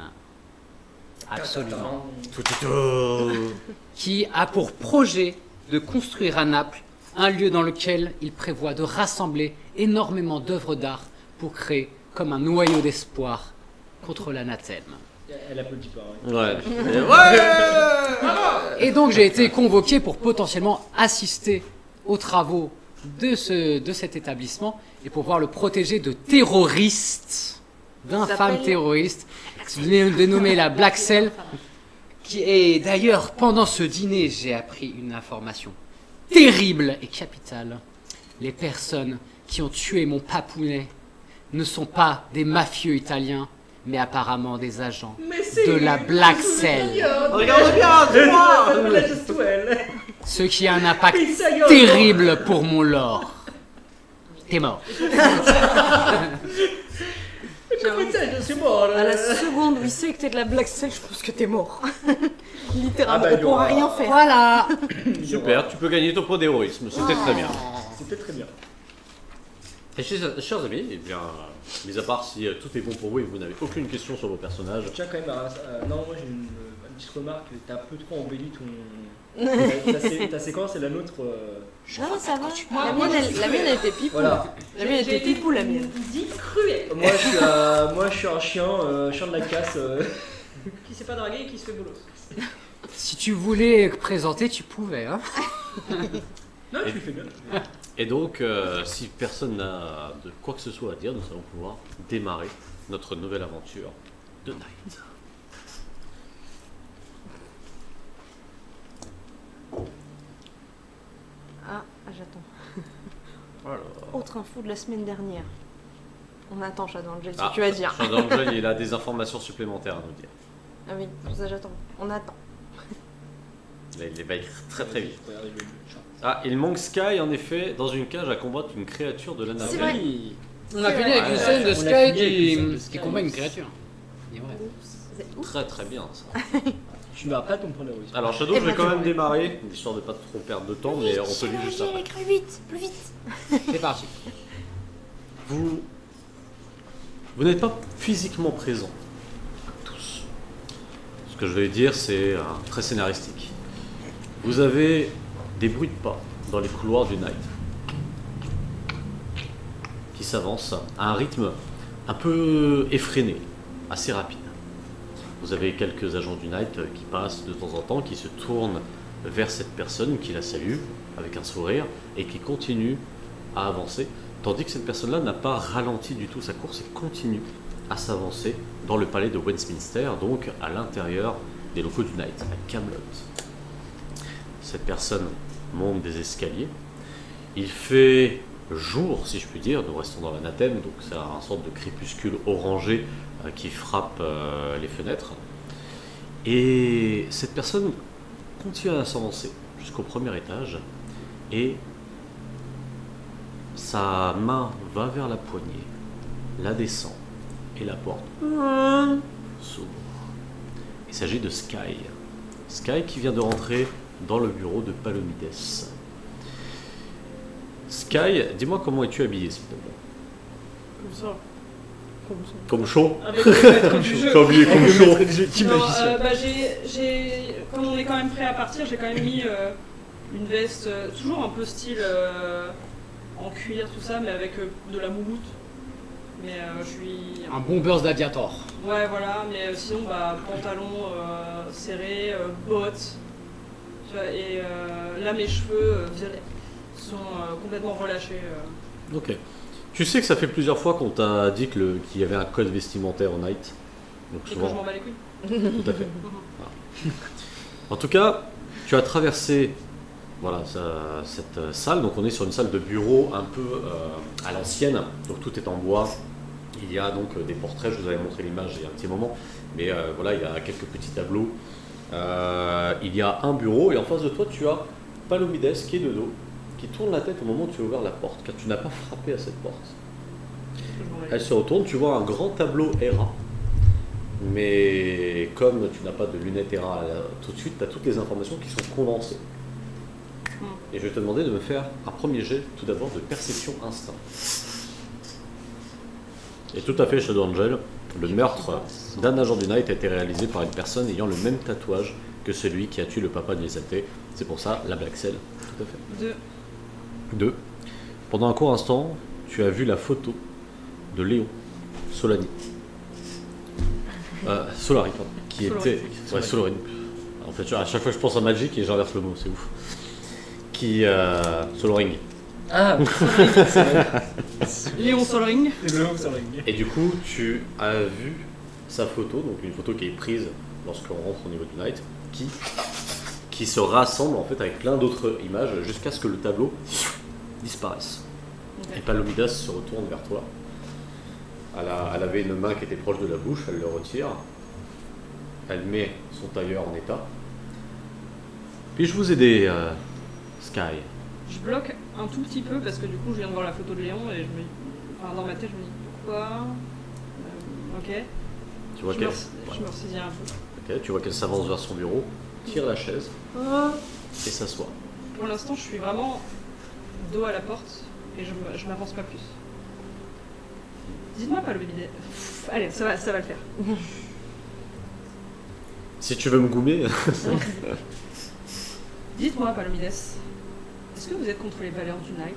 Absolument. Qui a pour projet de construire à Naples un lieu dans lequel il prévoit de rassembler énormément d'œuvres d'art pour créer comme un noyau d'espoir contre l'anathème. Elle applaudit pas. Ouais. Et donc j'ai été convoqué pour potentiellement assister aux travaux de cet établissement et pour pouvoir le protéger de terroristes, d'infâmes s'appelle terroristes, dénommés la Black Cell. Et d'ailleurs, pendant ce dîner, j'ai appris une information terrible et capitale. Les personnes qui ont tué mon papounet ne sont pas des mafieux italiens, mais apparemment des agents de la Black Cell. Regarde bien, Ce qui a un impact terrible pour mon lore. T'es mort. Je suis mort. À la seconde où il sait que t'es de la Black Cell, je pense que t'es mort. Littéralement, Ah bah, on pourra il y rien aura- faire. Voilà. Super, tu peux gagner ton point d'héroïsme, c'était très bien. C'était très bien. Et chers amis, eh bien, mis à part si tout est bon pour vous et vous n'avez aucune question sur vos personnages, Je tiens quand même à. Non, moi j'ai une petite remarque. T'as un peu trop embelli ton. ta séquence et la nôtre. Non, ça va. Moi, La moi, mienne, je suis la mienne, elle était pipou. Voilà. La mienne, elle était pipou, la mienne. Dit cruel. Moi je suis un chien, chien de la casse. Qui s'est pas dragué et qui se fait bolos. Si tu voulais présenter, tu pouvais. Hein. Non, tu le fais bien. et donc si personne n'a de quoi que ce soit à dire, nous allons pouvoir démarrer notre nouvelle aventure de Night. Ah, j'attends. Alors. Autre info de la semaine dernière. On attend Shadow Angel, si Ah, tu vas dire. Shadow Angel, il a des informations supplémentaires à nous dire. Ah oui, ça j'attends. On attend. Là, il va écrire très très vite. Je vais arriver, le chat. Ah, il manque Sky en effet dans une cage à combattre une créature de la C'est navette. vrai. On a fini avec une Ouais, scène de on a Sky fini avec une scène de qui Sky. combat une créature. Il est vrai. C'est ouf. Très très bien ça. Tu n'auras pas ton point d'héroïsme. Alors Shadow, Eh je vais ben, quand tu même vois. démarrer, histoire de pas trop perdre de temps, mais on te lit juste après. Plus vite, plus vite. C'est parti. Vous n'êtes pas physiquement présents, tous. Ce que je vais dire, c'est très scénaristique. Vous avez des bruits de pas dans les couloirs du Night qui s'avancent à un rythme un peu effréné, assez rapide. Vous avez quelques agents du Night qui passent de temps en temps, qui se tournent vers cette personne, qui la salue avec un sourire et qui continue à avancer, tandis que cette personne-là n'a pas ralenti du tout sa course et continue à s'avancer dans le palais de Westminster, donc à l'intérieur des locaux du Night, à Camelot. Cette personne monte des escaliers. Il fait jour, si je puis dire, nous restons dans l'anathème, donc c'est un sorte de crépuscule orangé qui frappe les fenêtres. Et cette personne continue à s'avancer jusqu'au premier étage et sa main va vers la poignée, la descend et la porte s'ouvre. Il s'agit de Sky. Sky qui vient de rentrer dans le bureau de Palomides. Sky, dis-moi comment es-tu habillé s'il te plaît. Comme ça. Comme chaud. Avec le maître du jeu. Comme lui, comme chaud. Non, bah comme on est quand même prêt à partir, j'ai quand même mis une veste, toujours un peu style en cuir, tout ça, mais avec de la moumoute. Mais je suis. Un bon burst d'aviator. Ouais, voilà, mais sinon, bah, pantalon serré, bottes. Tu vois, et là, mes cheveux violets sont complètement relâchés. Ok. Tu sais que ça fait plusieurs fois qu'on t'a dit qu'il y avait un code vestimentaire au Night. Donc Et que je souvent, m'en bats les couilles. tout à fait. Voilà. En tout cas, tu as traversé voilà, cette salle. Donc on est sur une salle de bureau un peu à l'ancienne. Donc tout est en bois. Il y a donc des portraits. Je vous avais montré l'image il y a un petit moment. Mais voilà, il y a quelques petits tableaux. Il y a un bureau et en face de toi, tu as Palomides qui est de dos, qui tourne la tête au moment où tu as ouvert la porte, car tu n'as pas frappé à cette porte. Que je m'en bats les Elle se retourne, tu vois un grand tableau ERA. Mais comme tu n'as pas de lunettes ERA tout de suite, tu as toutes les informations qui sont condensées. Et je vais te demander de me faire un premier jet, tout d'abord, de perception instinct. Et tout à fait, Shadow Angel, le meurtre d'un agent du Night a été réalisé par une personne ayant le même tatouage que celui qui a tué le papa de Lisate. C'est pour ça, la Black Cell. Tout à fait. Deux. 2. Pendant un court instant, tu as vu la photo de Léon Solani. Solari, pardon. Qui Solari. était. Ouais, Solari. En fait, à chaque fois que je pense à Magic et j'inverse le mot, c'est ouf. Qui. Soloring. Ah, Léon Solring. c'est le sur la Et du coup, tu as vu sa photo, donc une photo qui est prise lorsqu'on rentre au niveau du Night, qui se rassemble en fait avec plein d'autres images jusqu'à ce que le tableau disparaisse. Ok. Et Palomidas se retourne vers toi. Elle avait une main qui était proche de la bouche, elle le retire. Elle met son tailleur en état. Puis-je vous aider, Sky? Je bloque un tout petit peu parce que du coup je viens de voir la photo de Léon et je me dis, enfin, dans ma tête je me dis pourquoi Ok. Tu vois Je qu'elle me ressaisis un peu. Ok, tu vois qu'elle s'avance vers son bureau, tire la chaise et s'assoit. Pour l'instant, je suis vraiment dos à la porte et je m'avance pas plus. Dites-moi pas le bébé. Allez, ça va le faire. Si tu veux me goumer, Dites-moi, Palomides, est-ce que vous êtes contre les valeurs du Knight?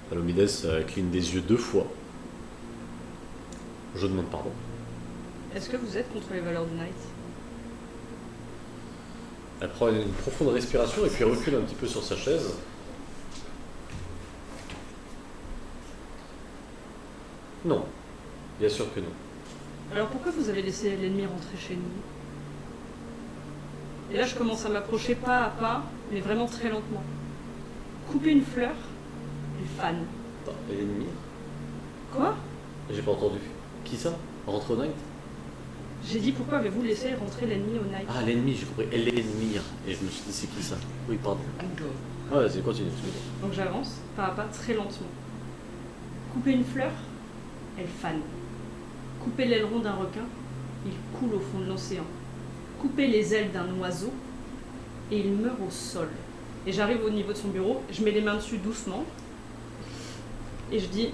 Palomides cligne des yeux 2 fois. Je demande pardon. Est-ce que vous êtes contre les valeurs du Knight? Elle prend une profonde respiration et puis recule un petit peu sur sa chaise. Non, bien sûr que non. Alors pourquoi vous avez laissé l'ennemi rentrer chez nous? Et là, je commence à m'approcher pas à pas, mais vraiment très lentement. Couper une fleur, les fans. Attends, l'ennemi? Quoi? J'ai pas entendu. Qui ça? Rentre au Night? J'ai dit pourquoi avez-vous laissé rentrer l'ennemi au Night? Ah, l'ennemi, j'ai compris. Elle est l'ennemi. Et je me suis dit, c'est qui ça? Oui, pardon. Ah, vas-y, continue. Donc j'avance, pas à pas, très lentement. Couper une fleur, elle fane. Couper l'aileron d'un requin, il coule au fond de l'océan. Couper les ailes d'un oiseau, et il meurt au sol. Et j'arrive au niveau de son bureau, je mets les mains dessus doucement, et je dis: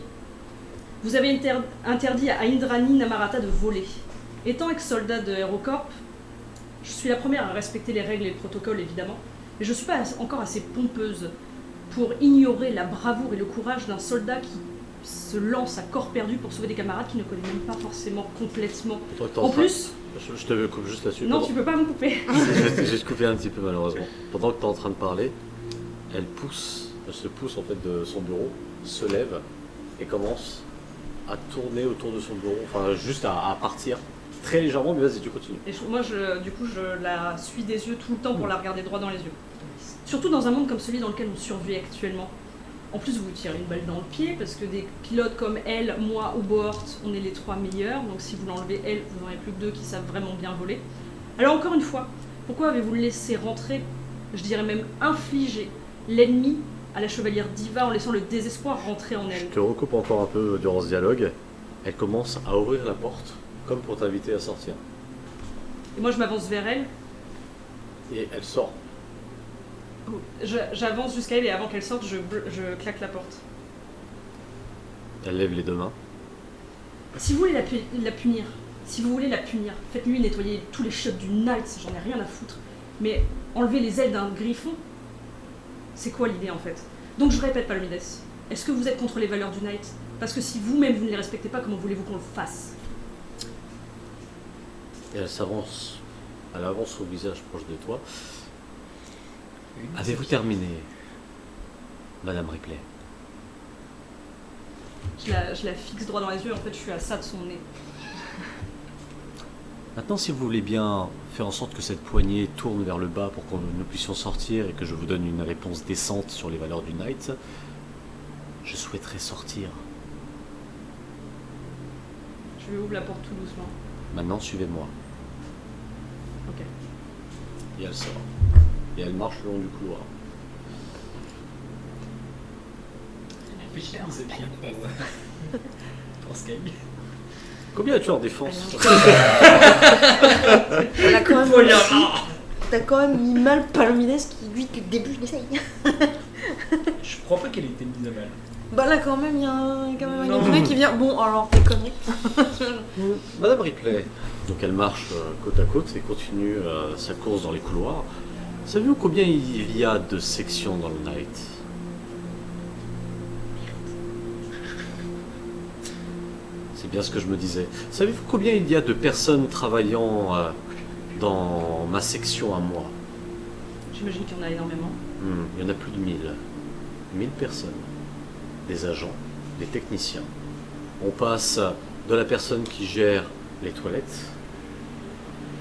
vous avez interdit à Indrani Namarata de voler. Étant ex-soldat de HeroCorp, je suis la première à respecter les règles et le protocole, évidemment, mais je ne suis pas encore assez pompeuse pour ignorer la bravoure et le courage d'un soldat qui se lance à corps perdu pour sauver des camarades qu'il ne connaît même pas forcément complètement. En plus... Je te coupe juste là-dessus. Non, tu peux pas me couper. J'ai coupé un petit peu malheureusement. Pendant que tu es en train de parler, elle se pousse en fait de son bureau, se lève et commence à tourner autour de son bureau, enfin juste à partir très légèrement, mais vas-y, tu continues. Et moi, du coup, je la suis des yeux tout le temps pour la regarder droit dans les yeux. Surtout dans un monde comme celui dans lequel on survit actuellement. En plus, vous vous tirez une balle dans le pied, parce que des pilotes comme elle, moi ou Bohort, on est les 3 meilleurs, donc si vous l'enlevez elle, vous n'aurez plus que 2 qui savent vraiment bien voler. Alors encore une fois, pourquoi avez-vous laissé rentrer, je dirais même infliger, l'ennemi à la chevalière Diva en laissant le désespoir rentrer en elle? Je te recoupe encore un peu durant ce dialogue. Elle commence à ouvrir la porte, comme pour t'inviter à sortir. Et moi je m'avance vers elle, Et elle sort. j'avance jusqu'à elle et avant qu'elle sorte, je claque la porte. Elle lève les 2 mains. Si vous voulez la punir, faites-lui nettoyer tous les shots du Knight, j'en ai rien à foutre. Mais enlever les ailes d'un griffon, c'est quoi l'idée en fait? Donc je répète, Palomides, est-ce que vous êtes contre les valeurs du Knight? Parce que si vous-même vous ne les respectez pas, comment voulez-vous qu'on le fasse? Et elle s'avance. Elle avance au visage proche de toi. Avez-vous terminé, Madame Ripley? Je la fixe droit dans les yeux, en fait je suis à ça de son nez. Maintenant, si vous voulez bien faire en sorte que cette poignée tourne vers le bas pour que nous puissions sortir et que je vous donne une réponse décente sur les valeurs du Knight, je souhaiterais sortir. Je lui ouvre la porte tout doucement. Maintenant, suivez-moi. Ok. Et elle sort. Et elle marche le long du couloir. C'est bien pour Sky. Combien as-tu en défense? Elle a quand même T'as quand même mis mal Palomides qui, lui, depuis le début, il essaye. Je crois pas qu'elle ait été mise à mal. Bah là, quand même, il y a un mec qui vient. Bon, alors, tes conneries. Madame Ripley. Donc elle marche côte à côte et continue sa course dans les couloirs. Savez-vous combien il y a de sections dans le Knight? C'est bien ce que je me disais. Savez-vous combien il y a de personnes travaillant dans ma section à moi? J'imagine qu'il y en a énormément. Il y en a plus de 1000. 1000 personnes. Des agents, des techniciens. On passe de la personne qui gère les toilettes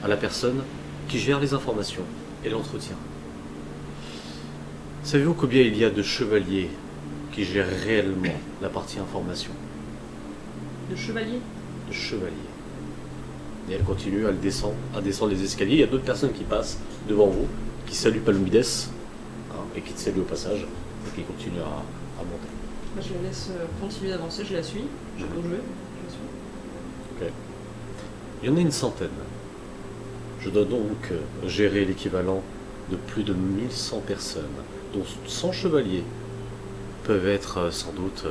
à la personne qui gère les informations et l'entretien. Savez-vous combien il y a de chevaliers qui gèrent réellement la partie information? De chevalier. De chevaliers. Et elle continue à descendre les escaliers. Il y a d'autres personnes qui passent devant vous, qui saluent Palomides, et qui te saluent au passage, et qui continuent à monter. Bah, je la laisse continuer d'avancer, je la suis. Je sais pas où je vais, je la suis. Ok. Il y en a une centaine. Je dois donc gérer l'équivalent de plus de 1100 personnes, dont 100 chevaliers peuvent être sans doute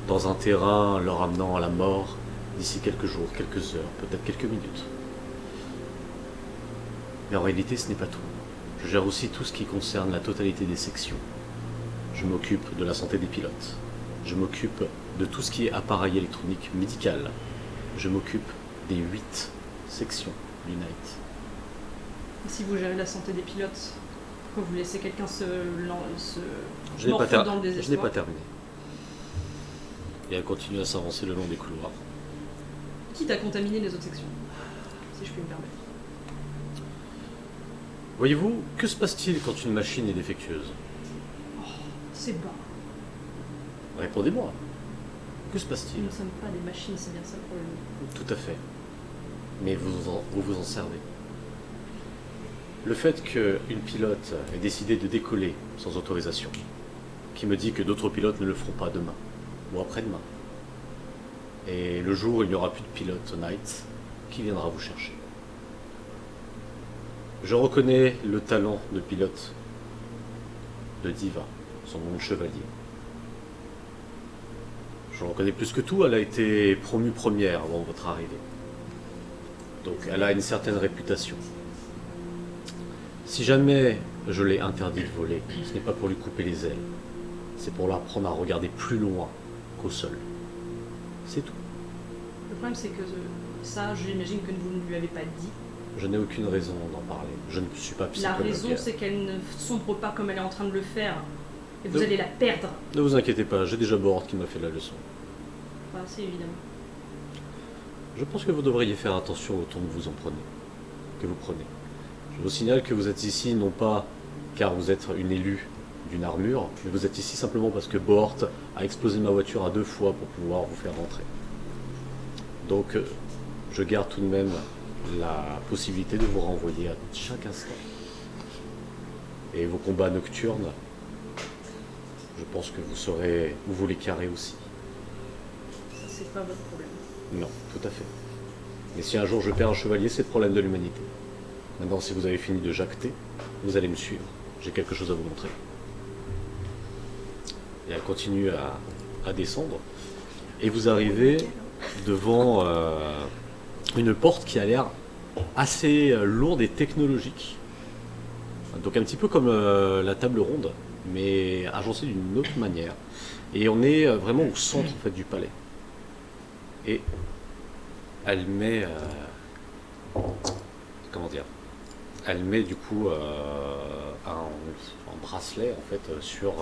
dans un terrain leur amenant à la mort d'ici quelques jours, quelques heures, peut-être quelques minutes. Mais en réalité, ce n'est pas tout. Je gère aussi tout ce qui concerne la totalité des sections. Je m'occupe de la santé des pilotes. Je m'occupe de tout ce qui est appareil électronique médical. Je m'occupe des 8 sections du Night. Et si vous gérez la santé des pilotes, pourquoi vous laissez quelqu'un se Je n'ai pas, morfondre dans le je n'ai désespoir? pas terminé. Et elle continue à s'avancer le long des couloirs. Quitte à contaminer les autres sections, si je puis me permettre. Voyez-vous, que se passe-t-il quand une machine est défectueuse? C'est bas. Répondez-moi. Que se Nous passe-t-il? ne sommes pas des machines, c'est bien ça le problème. Tout à fait. Mais vous en servez. Le fait qu'une pilote ait décidé de décoller sans autorisation, qui me dit que d'autres pilotes ne le feront pas demain ou après-demain, et le jour où il n'y aura plus de pilote au Night, qui viendra vous chercher? Je reconnais le talent de pilote de Diva, son nom de chevalier. Je reconnais plus que tout, elle a été promue première avant votre arrivée. Donc elle a une certaine réputation. Si jamais je l'ai interdit de voler, ce n'est pas pour lui couper les ailes. C'est pour l'apprendre à regarder plus loin qu'au sol. C'est tout. Le problème, c'est que ça, j'imagine que vous ne lui avez pas dit. Je n'ai aucune raison d'en parler. Je ne suis pas La psychologue. raison, c'est qu'elle ne sombre pas comme elle est en train de le faire. Et vous Non. allez la perdre. Ne vous inquiétez pas, j'ai déjà Board qui m'a fait la leçon. Enfin, c'est évidemment. Je pense que vous devriez faire attention au ton que vous prenez. Je vous signale que vous êtes ici non pas car vous êtes une élue d'une armure, mais vous êtes ici simplement parce que Bohort a explosé ma voiture à 2 fois pour pouvoir vous faire rentrer. Donc je garde tout de même la possibilité de vous renvoyer à chaque instant. Et vos combats nocturnes, je pense que vous les carrez aussi. Ça, c'est pas votre problème. Non, tout à fait. Mais si un jour je perds un chevalier, c'est le problème de l'humanité. Maintenant, si vous avez fini de jacter, vous allez me suivre. J'ai quelque chose à vous montrer. Et elle continue à descendre. Et vous arrivez devant une porte qui a l'air assez lourde et technologique. Donc un petit peu comme la table ronde, mais agencée d'une autre manière. Et on est vraiment au centre en fait, du palais. Et elle met... comment dire? Elle met du coup un bracelet en fait sur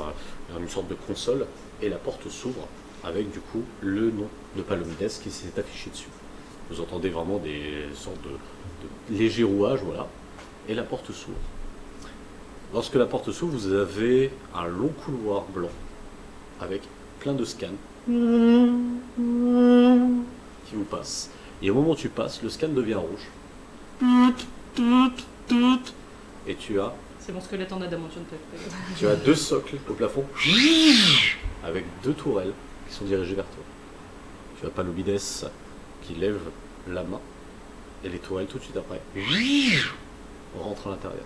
une sorte de console et la porte s'ouvre avec du coup le nom de Palomides qui s'est affiché dessus. Vous entendez vraiment des sortes de légers rouages, voilà, et la porte s'ouvre. Lorsque la porte s'ouvre, vous avez un long couloir blanc avec plein de scans qui vous passent. Et au moment où tu passes, le scan devient rouge. Et tu as C'est mon squelette en adamantium. Tu as 2 socles au plafond avec 2 tourelles qui sont dirigées vers toi. Tu as Palomides qui lève la main et les tourelles tout de suite après rentrent à l'intérieur.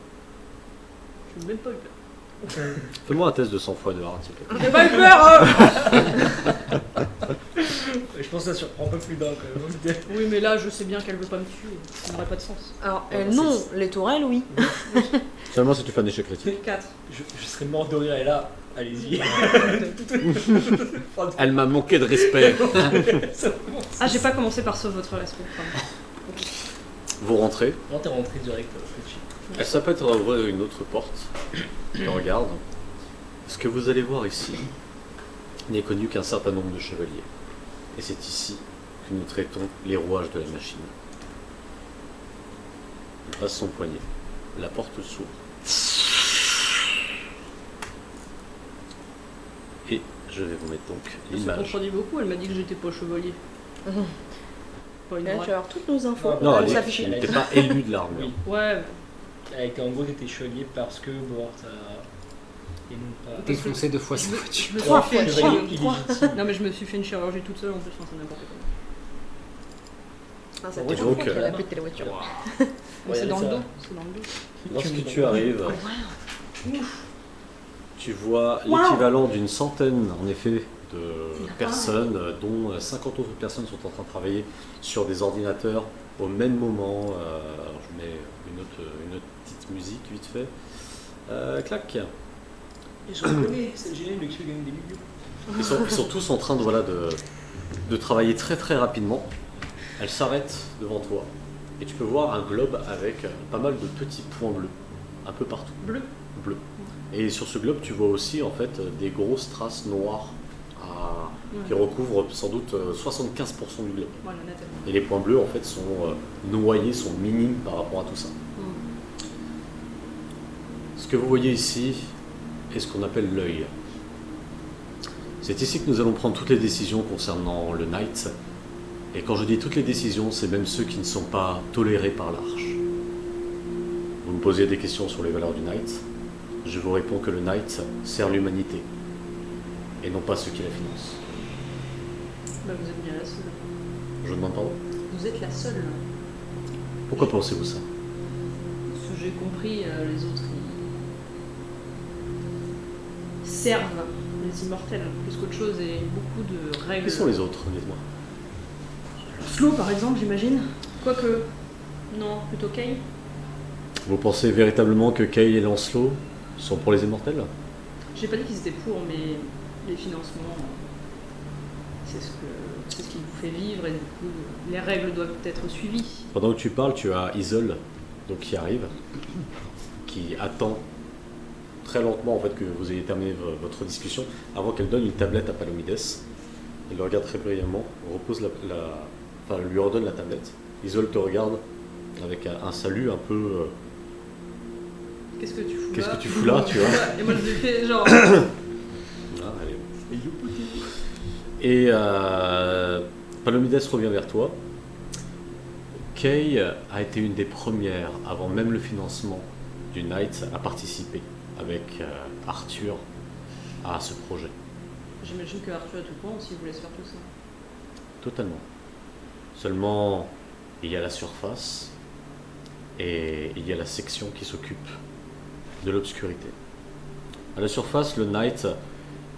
Je n'ai même pas eu peur. Fais-moi un test de sang-froid de Harat, s'il te plaît. J'ai pas eu peur Je pense que ça surprend pas plus d'un quand même. Oui, mais là, je sais bien qu'elle veut pas me tuer. Ça n'aurait pas de sens. Alors, non, les tourelles, oui. Seulement si tu fais un échec critique. 4. Je serais mort de rire et là, allez-y. Elle m'a manqué de respect. Ah, j'ai pas commencé par sauver votre respect. Pardon. Vous rentrez. Non, t'es rentré direct, petit. Elle s'apprête à ouvrir une autre porte. Je regarde. Ce que vous allez voir ici n'est connu qu'un certain nombre de chevaliers. Et c'est ici que nous traitons les rouages de la machine. Il passe son poignet. La porte s'ouvre. Et je vais vous mettre donc Elle se l'image. contredit beaucoup, elle m'a dit que j'étais pas chevalier. Pas une Là, tu vraie. vas avoir toutes nos infos. Ah, Non, Elles elle s'affichent. n'était pas élue de l'armure. Oui. Ouais, Avec en gros, t'étais chevalier parce que Bohort a. Et non pas. Défoncer 2 fois sa voiture. je me suis Trois fait une fois, chirurgie. illégitime. Non, mais je me suis fait une chirurgie toute seule en plus, enfin, c'est n'importe quoi. Ah, ça Ouais, fait donc, longtemps qu'elle a pété la voiture. Mais c'est dans le dos. C'est dans le dos. Lorsque tu arrives, tu vois l'équivalent d'une centaine, en effet, de personnes, dont 50 autres personnes sont en train de travailler sur des ordinateurs au même moment. Alors je mets une autre petite musique vite fait. Clac. Et je reconnais, c'est le génie de qui gagne des millions. Ils sont tous en train de travailler très très rapidement. Elle s'arrête devant toi et tu peux voir un globe avec pas mal de petits points bleus un peu partout. Bleu. Bleu. Et sur ce globe, tu vois aussi en fait des grosses traces noires qui recouvrent sans doute 75% du globe. Voilà, Nathalie. Et les points bleus en fait sont noyés, sont minimes par rapport à tout ça. Ce que vous voyez ici est ce qu'on appelle l'œil. C'est ici que nous allons prendre toutes les décisions concernant le Knight. Et quand je dis toutes les décisions, c'est même ceux qui ne sont pas tolérés par l'Arche. Vous me posez des questions sur les valeurs du Knight. Je vous réponds que le Knight sert l'humanité. Et non pas ceux qui la financent. Bah, vous êtes bien la seule. Je demande pardon. Vous êtes la seule. Pourquoi pensez-vous ça? Ce que j'ai compris, les autres ils servent les immortels plus qu'autre chose et beaucoup de règles. Qui sont les autres, dites-moi? Slow par exemple, j'imagine. Quoique. Non, plutôt Kay. Vous pensez véritablement que Kay et Lancelot sont pour les immortels? J'ai pas dit qu'ils étaient pour, mais les financements, c'est ce qui vous fait vivre et du coup, les règles doivent être suivies. Pendant que tu parles, tu as Isole donc, qui arrive, qui attend très lentement en fait, que vous ayez terminé votre discussion avant qu'elle donne une tablette à Palomides. Il le regarde très brièvement, repose lui redonne la tablette. Isole te regarde avec un salut un peu... Qu'est-ce que tu fous là? Qu'est-ce que tu fous là, tu vois? Et moi je lui fais genre. Ah, allez. Et Palomides revient vers toi. Kay a été une des premières, avant même le financement du Knight, à participer avec Arthur à ce projet. J'imagine que Arthur est tout point aussi, il vous laisse faire tout ça. Totalement. Seulement, il y a la surface et il y a la section qui s'occupe de l'obscurité. À la surface, le Knight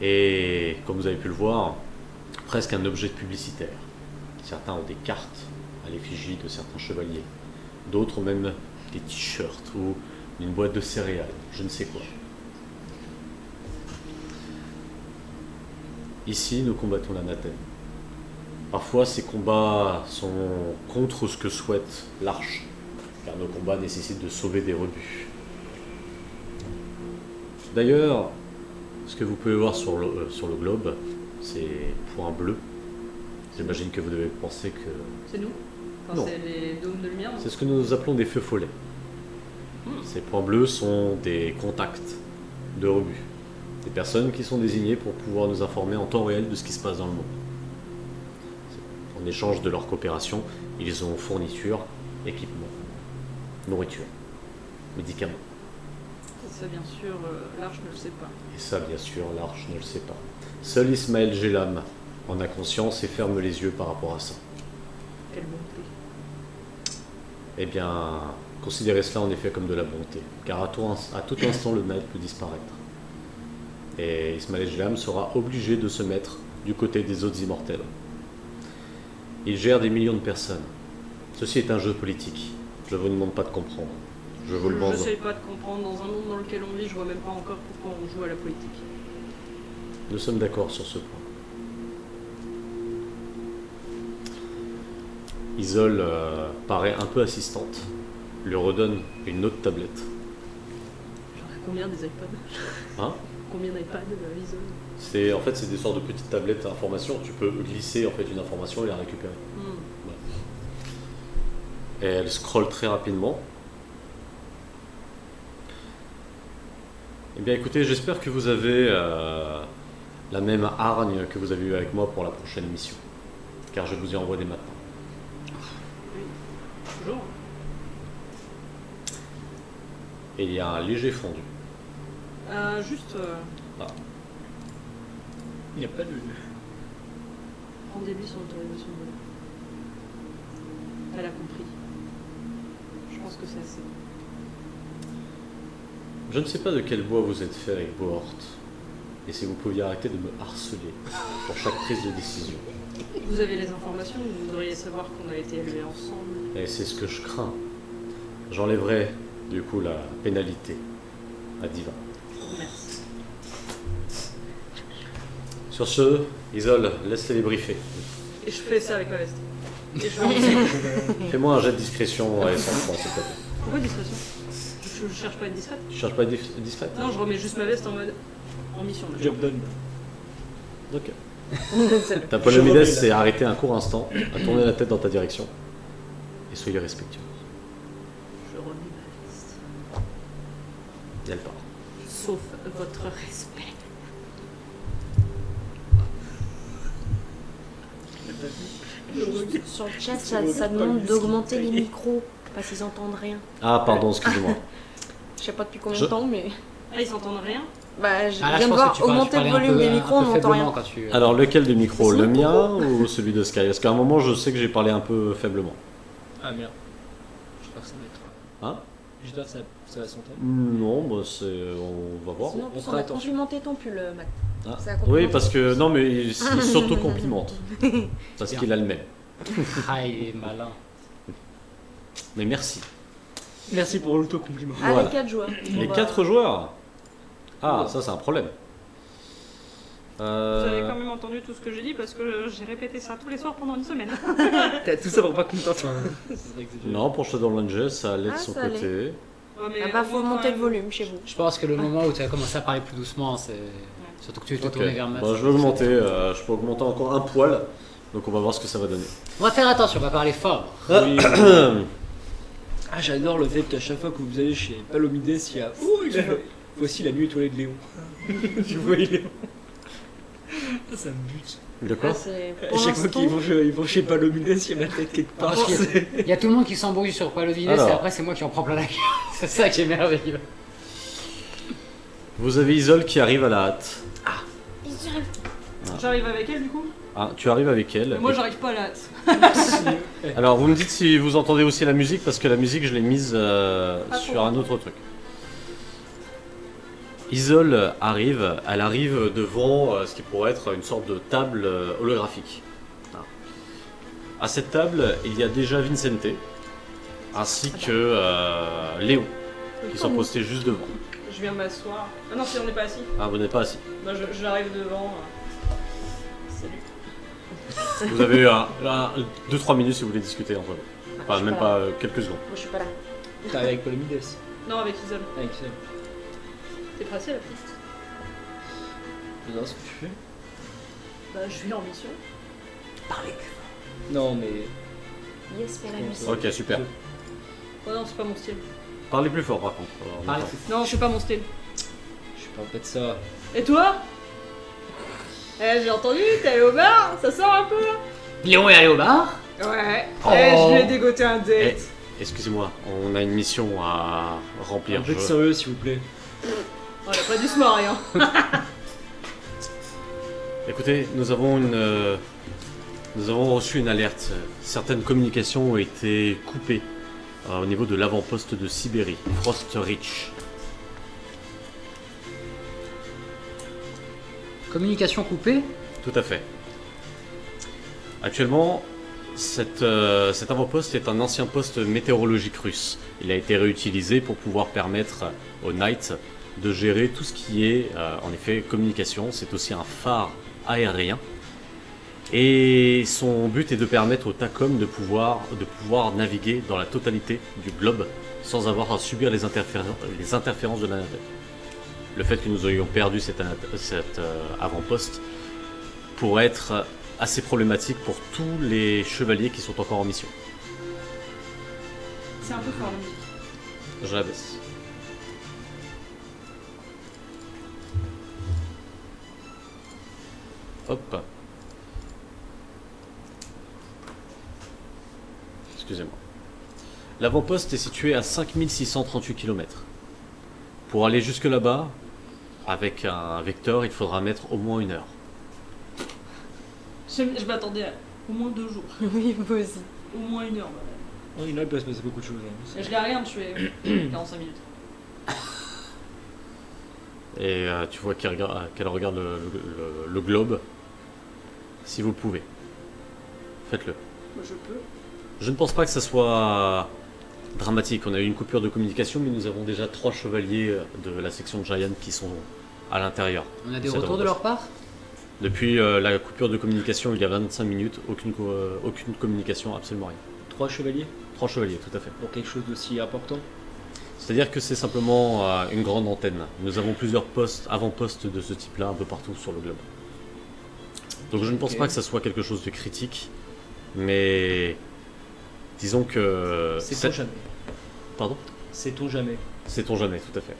est, comme vous avez pu le voir, presque un objet publicitaire. Certains ont des cartes à l'effigie de certains chevaliers. D'autres ont même des t-shirts ou une boîte de céréales, je ne sais quoi. Ici, nous combattons l'anathème. Parfois, ces combats sont contre ce que souhaite l'Arche, car nos combats nécessitent de sauver des rebuts. D'ailleurs, ce que vous pouvez voir sur le globe, c'est points bleus. J'imagine que vous devez penser que... C'est nous? Enfin, Non. c'est les dômes de lumière? C'est ce que nous appelons des feux follets. Ces points bleus sont des contacts de rebuts. Des personnes qui sont désignées pour pouvoir nous informer en temps réel de ce qui se passe dans le monde. En échange de leur coopération, ils ont fourniture, équipement, nourriture, médicaments. Ça, bien sûr, l'Arche ne le sait pas. Et ça, bien sûr, l'Arche ne le sait pas. Seul Ismaël Gélam en a conscience et ferme les yeux par rapport à ça. Quelle bonté. Eh bien, considérez cela en effet comme de la bonté, car à tout instant, le Knight peut disparaître. Et Ismaël Gélam sera obligé de se mettre du côté des autres immortels. Il gère des millions de personnes. Ceci est un jeu politique. Je ne vous demande pas de comprendre. Je vous le demande. Je sais pas de comprendre. Dans un monde dans lequel on vit, je vois même pas encore pourquoi on joue à la politique. Nous sommes d'accord sur ce point. Isole paraît un peu assistante, lui redonne une autre tablette. Genre, combien des iPads? Hein? Combien d'iPads Isole? En fait, c'est des sortes de petites tablettes à information. Tu peux glisser en fait une information et la récupérer. Et elle scrolle très rapidement. Eh bien écoutez, j'espère que vous avez la même hargne que vous avez eue avec moi pour la prochaine mission. Car je vous y envoie dès maintenant. Oui, toujours. Et il y a un léger fondu. Juste. Il n'y a pas de... Rendez-lui son autorisation de voler. Elle a compris. Je pense que c'est assez. Je ne sais pas de quel bois vous êtes fait avec Bohort. Et si vous pouviez arrêter de me harceler pour chaque prise de décision. Vous avez les informations, vous devriez savoir qu'on a été élevés ensemble. Et c'est ce que je crains. J'enlèverai du coup la pénalité à Diva. Merci. Sur ce, Isol, laisse-les les briefer. Et je fais ça avec ma veste. Et je vais Fais-moi un jet de discrétion et sang-froid, s'il te plaît. Pourquoi discrétion je cherche pas à être discrète. Tu cherches pas à être discrète? Non, je remets juste ma veste en mode en mission. Je redonne. Ok. Ta Polomides s'est arrêté un court instant, a tourné la tête dans ta direction. Et soyez respectueux. Je remets ma veste. Et elle part. Sauf votre respect. Sur le chat, ça demande d'augmenter les micros, parce qu'ils entendent rien. Ah, pardon, excusez-moi. Je sais pas depuis combien de temps, mais. Ah, ils entendent rien. Bah, je Ah, là, viens je de pense que voir tu parlais- augmenter tu le parlais un volume peu- des un micros, peu on n'entend faiblement rien. quand tu- Alors, lequel des micros? C'est Le bon. mien ou celui de Sky? Parce qu'à un moment, je sais que j'ai parlé un peu faiblement. Ah merde. J'espère que ça va être. Hein? J'espère que ça va s'entendre. Non, bah c'est... on va voir. Sinon, en plus, on on fera a attention. complimenté ton pull, Matt. Ah. Ça a Oui, complimenté. parce que... Non, mais il s'auto-complimente. Parce qu'il a le même. Ah, il est malin. Mais merci. Merci pour l'auto-compliment. Ah, Voilà. les 4 joueurs. Les Bon, 4 joueurs. Ah, ça c'est un problème. Vous avez quand même entendu tout ce que j'ai dit parce que j'ai répété ça tous les soirs pendant une semaine. T'as tout ça pour pas qu'on t'entende. C'est vrai que c'est Non, pour Shadowlands, ça allait de Ah, son ça allait. côté. Ouais, mais Ah bah, faut au moins, monter quand le même. volume chez vous. Je pense que le moment où tu as commencé à parler plus doucement, c'est. Surtout que tu t'es Ok. tourné vers Matt. Bah, je vais augmenter, je peux augmenter encore un poil. Donc on va voir ce que ça va donner. On va faire attention, on va parler fort. Oui. Ah, j'adore le fait qu'à chaque fois que vous allez chez Palomides, il y a. Ouh, voici la nuit étoilée de Léon. Tu vois, Léon. Ah, ça me bute. De quoi? Ah, c'est À pour chaque fois l'instant. qu'ils vont chez Palomides, il y a la tête quelque part. Parce qu'il y a tout le monde qui s'embrouille sur Palovines Alors. et après c'est moi qui en prends plein la gueule. C'est ça qui est merveilleux. Vous avez Isol qui arrive à la hâte. J'arrive avec elle du coup. Ah, tu arrives avec elle. Mais moi j'arrive pas à la hâte. Alors vous me dites si vous entendez aussi la musique, parce que la musique je l'ai mise sur pour un autre truc. Isol arrive, elle arrive devant ce qui pourrait être une sorte de table holographique. Ah. À cette table, il y a déjà Vincente, ainsi que Léon, qui sont postés juste devant. Je viens m'asseoir. Ah non, si on n'est pas assis. Ah, vous n'êtes pas assis. Bah, j'arrive devant. Salut. Vous avez 2-3 minutes si vous voulez discuter entre vous. Enfin, même pas quelques secondes. Moi, je suis pas là. T'es avec Palomides. Non, avec Isol. Avec ça. T'es pressé la petite? J'adore ce que tu fais. Bah, je suis en mission. Non, mais. Yes, fais la musique. Ok, super. Oh non, c'est pas mon style. Parlez plus fort par contre. Parlez Non, je suis pas mon style. Je parle pas de ça. Et toi? Eh, j'ai entendu, t'es allé au bar? Ça sort un peu là? Léon est allé au bar. Ouais. Oh. Eh, je lui ai dégoté un date. Eh, excusez-moi, on a une mission à remplir. Un peu de sérieux, s'il vous plaît. On a pas dû se marrer, hein. Écoutez, nous avons reçu une alerte. Certaines communications ont été coupées au niveau de l'avant-poste de Sibérie, Frost Ridge. Communication coupée. Tout à fait. Actuellement, cet avant-poste est un ancien poste météorologique russe. Il a été réutilisé pour pouvoir permettre aux Knights de gérer tout ce qui est, en effet, communication. C'est aussi un phare aérien. Et son but est de permettre au TACOM de pouvoir naviguer dans la totalité du globe sans avoir à subir les interférences de la navette. Le fait que nous ayons perdu cet avant-poste pourrait être assez problématique pour tous les chevaliers qui sont encore en mission. C'est un peu fort la musique. Je la baisse. Hop. Excusez-moi. L'avant-poste est situé à 5638 km. Pour aller jusque là-bas, avec un vecteur, il faudra mettre au moins 1 heure. Je m'attendais à au moins 2 jours. Oui, moi aussi. Au moins 1 heure. Oui, là, il peut se passer beaucoup de choses. Et je l'ai rien tué 45 minutes. Et tu vois qu'elle regarde le globe. Si vous le pouvez, faites-le. Moi, je peux. Je ne pense pas que ça soit dramatique. On a eu une coupure de communication, mais nous avons déjà 3 chevaliers de la section de Giant qui sont à l'intérieur. On a des C'est retours de drôle. leur part? Depuis la coupure de communication il y a 25 minutes, aucune communication, absolument rien. 3 chevaliers 3 chevaliers, tout à fait. pour quelque chose d'aussi important. C'est-à-dire que c'est simplement une grande antenne. Nous avons plusieurs avant-postes de ce type-là un peu partout sur le globe. Donc je ne pense Ok. pas que ça soit quelque chose de critique, mais disons que... Sait-on jamais. Pardon? Sait-on jamais. Sait-on jamais, tout à fait.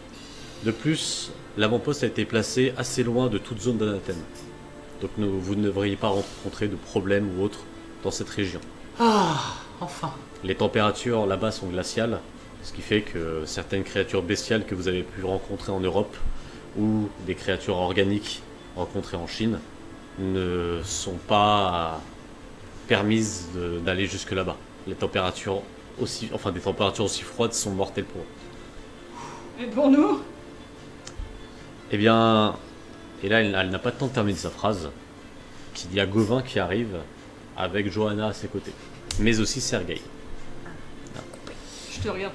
De plus, l'avant-poste a été placé assez loin de toute zone d'anathème. Donc vous ne devriez pas rencontrer de problème ou autre dans cette région. Ah, enfin. Les températures là-bas sont glaciales, ce qui fait que certaines créatures bestiales que vous avez pu rencontrer en Europe ou des créatures organiques rencontrées en Chine ne sont pas permises d'aller jusque là-bas. Les températures des températures aussi froides sont mortelles pour eux. Et pour nous? Eh bien, et là elle n'a pas le temps de terminer sa phrase, qu'il y a Gauvin qui arrive avec Johanna à ses côtés, mais aussi Sergei. Je te regarde.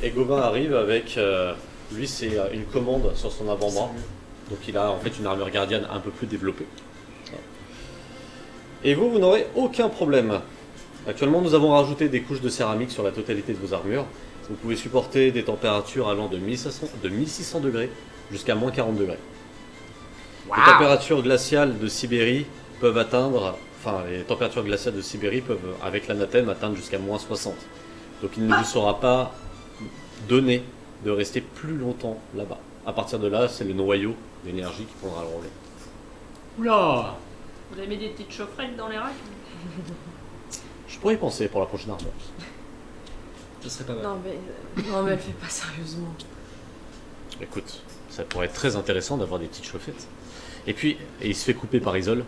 Et Gauvin arrive avec, lui c'est une commande sur son avant-bras, donc il a en fait une armure gardienne un peu plus développée. Et vous n'aurez aucun problème. Actuellement nous avons rajouté des couches de céramique sur la totalité de vos armures. Vous pouvez supporter des températures allant de 1600 degrés jusqu'à moins 40 degrés. Les températures glaciales de Sibérie peuvent atteindre, les températures glaciales de Sibérie peuvent, avec l'anathème, atteindre jusqu'à moins 60. Donc il ne vous sera pas donné de rester plus longtemps là-bas. À partir de là, c'est le noyau d'énergie qui prendra le relais. Oula. Vous avez mis des petites chaufferettes dans les racks? Je pourrais y penser pour la prochaine armure. Ça serait pas mal. Non mais elle fait pas sérieusement. Écoute, ça pourrait être très intéressant d'avoir des petites chauffettes. Et puis, il se fait couper par Isol,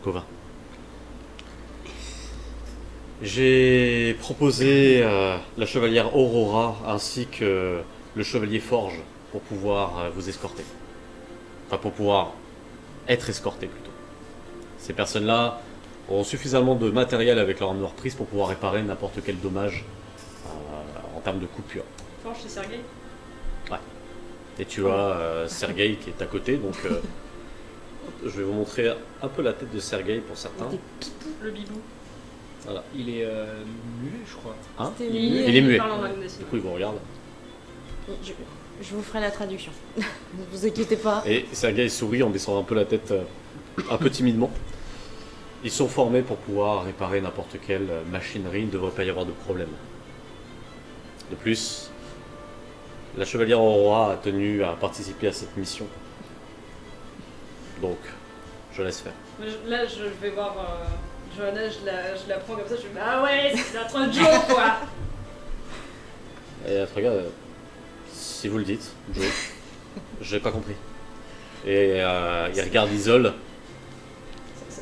Gauvin. J'ai proposé la chevalière Aurora ainsi que le chevalier Forge pour pouvoir vous escorter. Enfin, pour pouvoir être escortés plutôt. Ces personnes-là auront suffisamment de matériel avec leur armure prise pour pouvoir réparer n'importe quel dommage en termes de coupure. Forge, c'est Sergei. Et tu as Sergei qui est à côté, donc je vais vous montrer un peu la tête de Sergei pour certains. Le bibou. Voilà. Il est muet, je crois. Hein C'était il muet. est muet. parle en langue des signes. Du coup, il vous regarde. Je vous ferai la traduction. Ne vous inquiétez pas. Et Sergei sourit en baissant un peu la tête, un peu timidement. Ils sont formés pour pouvoir réparer n'importe quelle machinerie, il ne devrait pas y avoir de problème. De plus, la chevalière Aurora a tenu à participer à cette mission. Donc, je laisse faire. Là, je vais voir Johanna, je la prends comme ça, je fais bah ouais, c'est un truc de Joe quoi. Et elle te regarde, si vous le dites, Joe, j'ai pas compris. Et il regarde Isol.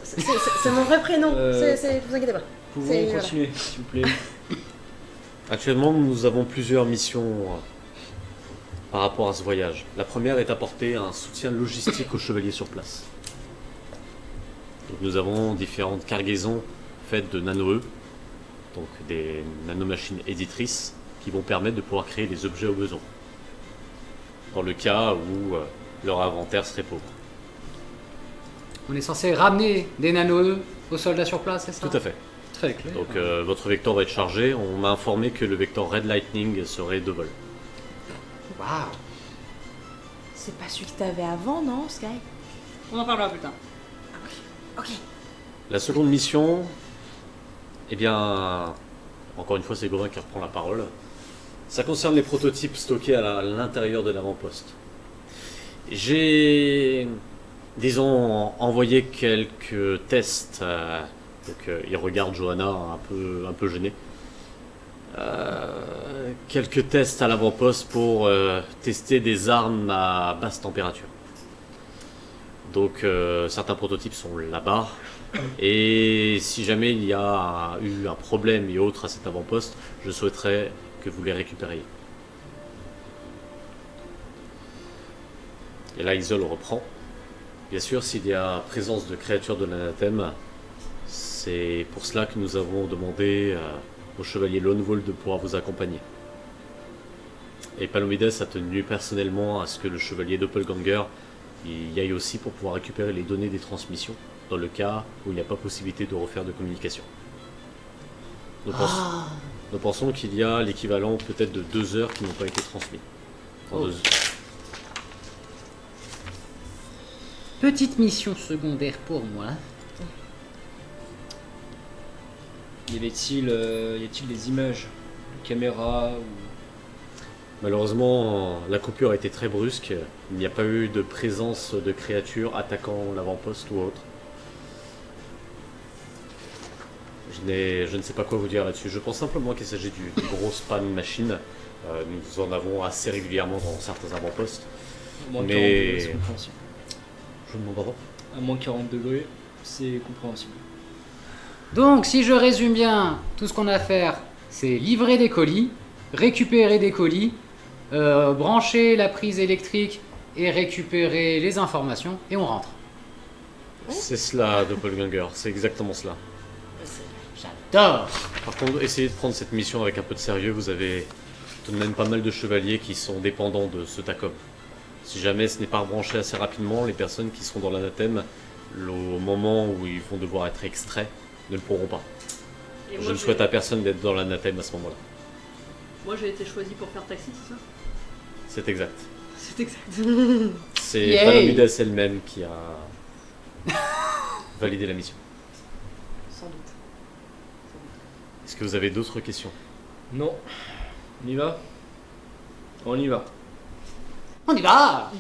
C'est mon vrai prénom. Vous inquiétez pas. Pouvons C'est- continuer, s'il vous plaît. Actuellement, nous avons plusieurs missions par rapport à ce voyage. La première est apporter un soutien logistique aux chevaliers sur place. Donc, nous avons différentes cargaisons faites de nano-E, donc des nanomachines éditrices, qui vont permettre de pouvoir créer des objets au besoin. Dans le cas où leur inventaire serait pauvre. On est censé ramener des nano-E aux soldats sur place, c'est ça? Tout à fait. Très clair. Donc votre vecteur va être chargé. On m'a informé que le vecteur Red Lightning serait de vol. Waouh. C'est pas celui que t'avais avant, non, Sky? On en parlera plus tard. Ok. La seconde mission, eh bien, encore une fois, c'est Gauvin qui reprend la parole. Ça concerne les prototypes stockés à l'intérieur de l'avant-poste. J'ai, disons, envoyé quelques tests. Donc, il regarde Johanna un peu gêné. Quelques tests à l'avant-poste pour tester des armes à basse température. Donc certains prototypes sont là-bas Et si jamais il y a eu un problème et autre à cet avant-poste, je souhaiterais que vous les récupériez. Et là, Isol reprend. Bien sûr, s'il y a présence de créatures de l'anathème, c'est pour cela que nous avons demandé au chevalier Lone Wolf de pouvoir vous accompagner. Et Palomides a tenu personnellement à ce que le chevalier Doppelganger y aille aussi pour pouvoir récupérer les données des transmissions, dans le cas où il n'y a pas possibilité de refaire de communication. Nous pensons qu'il y a l'équivalent peut-être de 2 heures qui n'ont pas été transmises. Petite mission secondaire pour moi. Y avait-il des images de caméras ou... Malheureusement, la coupure a été très brusque. Il n'y a pas eu de présence de créatures attaquant l'avant-poste ou autre. Je ne sais pas quoi vous dire là-dessus. Je pense simplement qu'il s'agit d'une grosse panne machine. Nous en avons assez régulièrement dans certains avant-postes. À moins de 40 Mais- degrés, c'est compréhensible. Je ne m'entends pas. À moins de 40 degrés, c'est compréhensible. Donc, si je résume bien, tout ce qu'on a à faire, c'est livrer des colis, récupérer des colis, brancher la prise électrique et récupérer les informations, et on rentre. C'est cela, Doppelganger. C'est exactement cela. J'adore. Par contre, essayez de prendre cette mission avec un peu de sérieux. Vous avez tout de même pas mal de chevaliers qui sont dépendants de ce TACOM. Si jamais ce n'est pas rebranché assez rapidement, les personnes qui seront dans l'anathème, au moment où ils vont devoir être extraits, ne le pourront pas. Et Je moi, ne souhaite à personne d'être dans l'anathème à ce moment-là. Moi, j'ai été choisi pour faire taxi, c'est ça? C'est exact. C'est exact. C'est Yay. Palomides elle-même qui a validé la mission. Sans doute. Est-ce que vous avez d'autres questions? Non. On y va? On y va. On y va.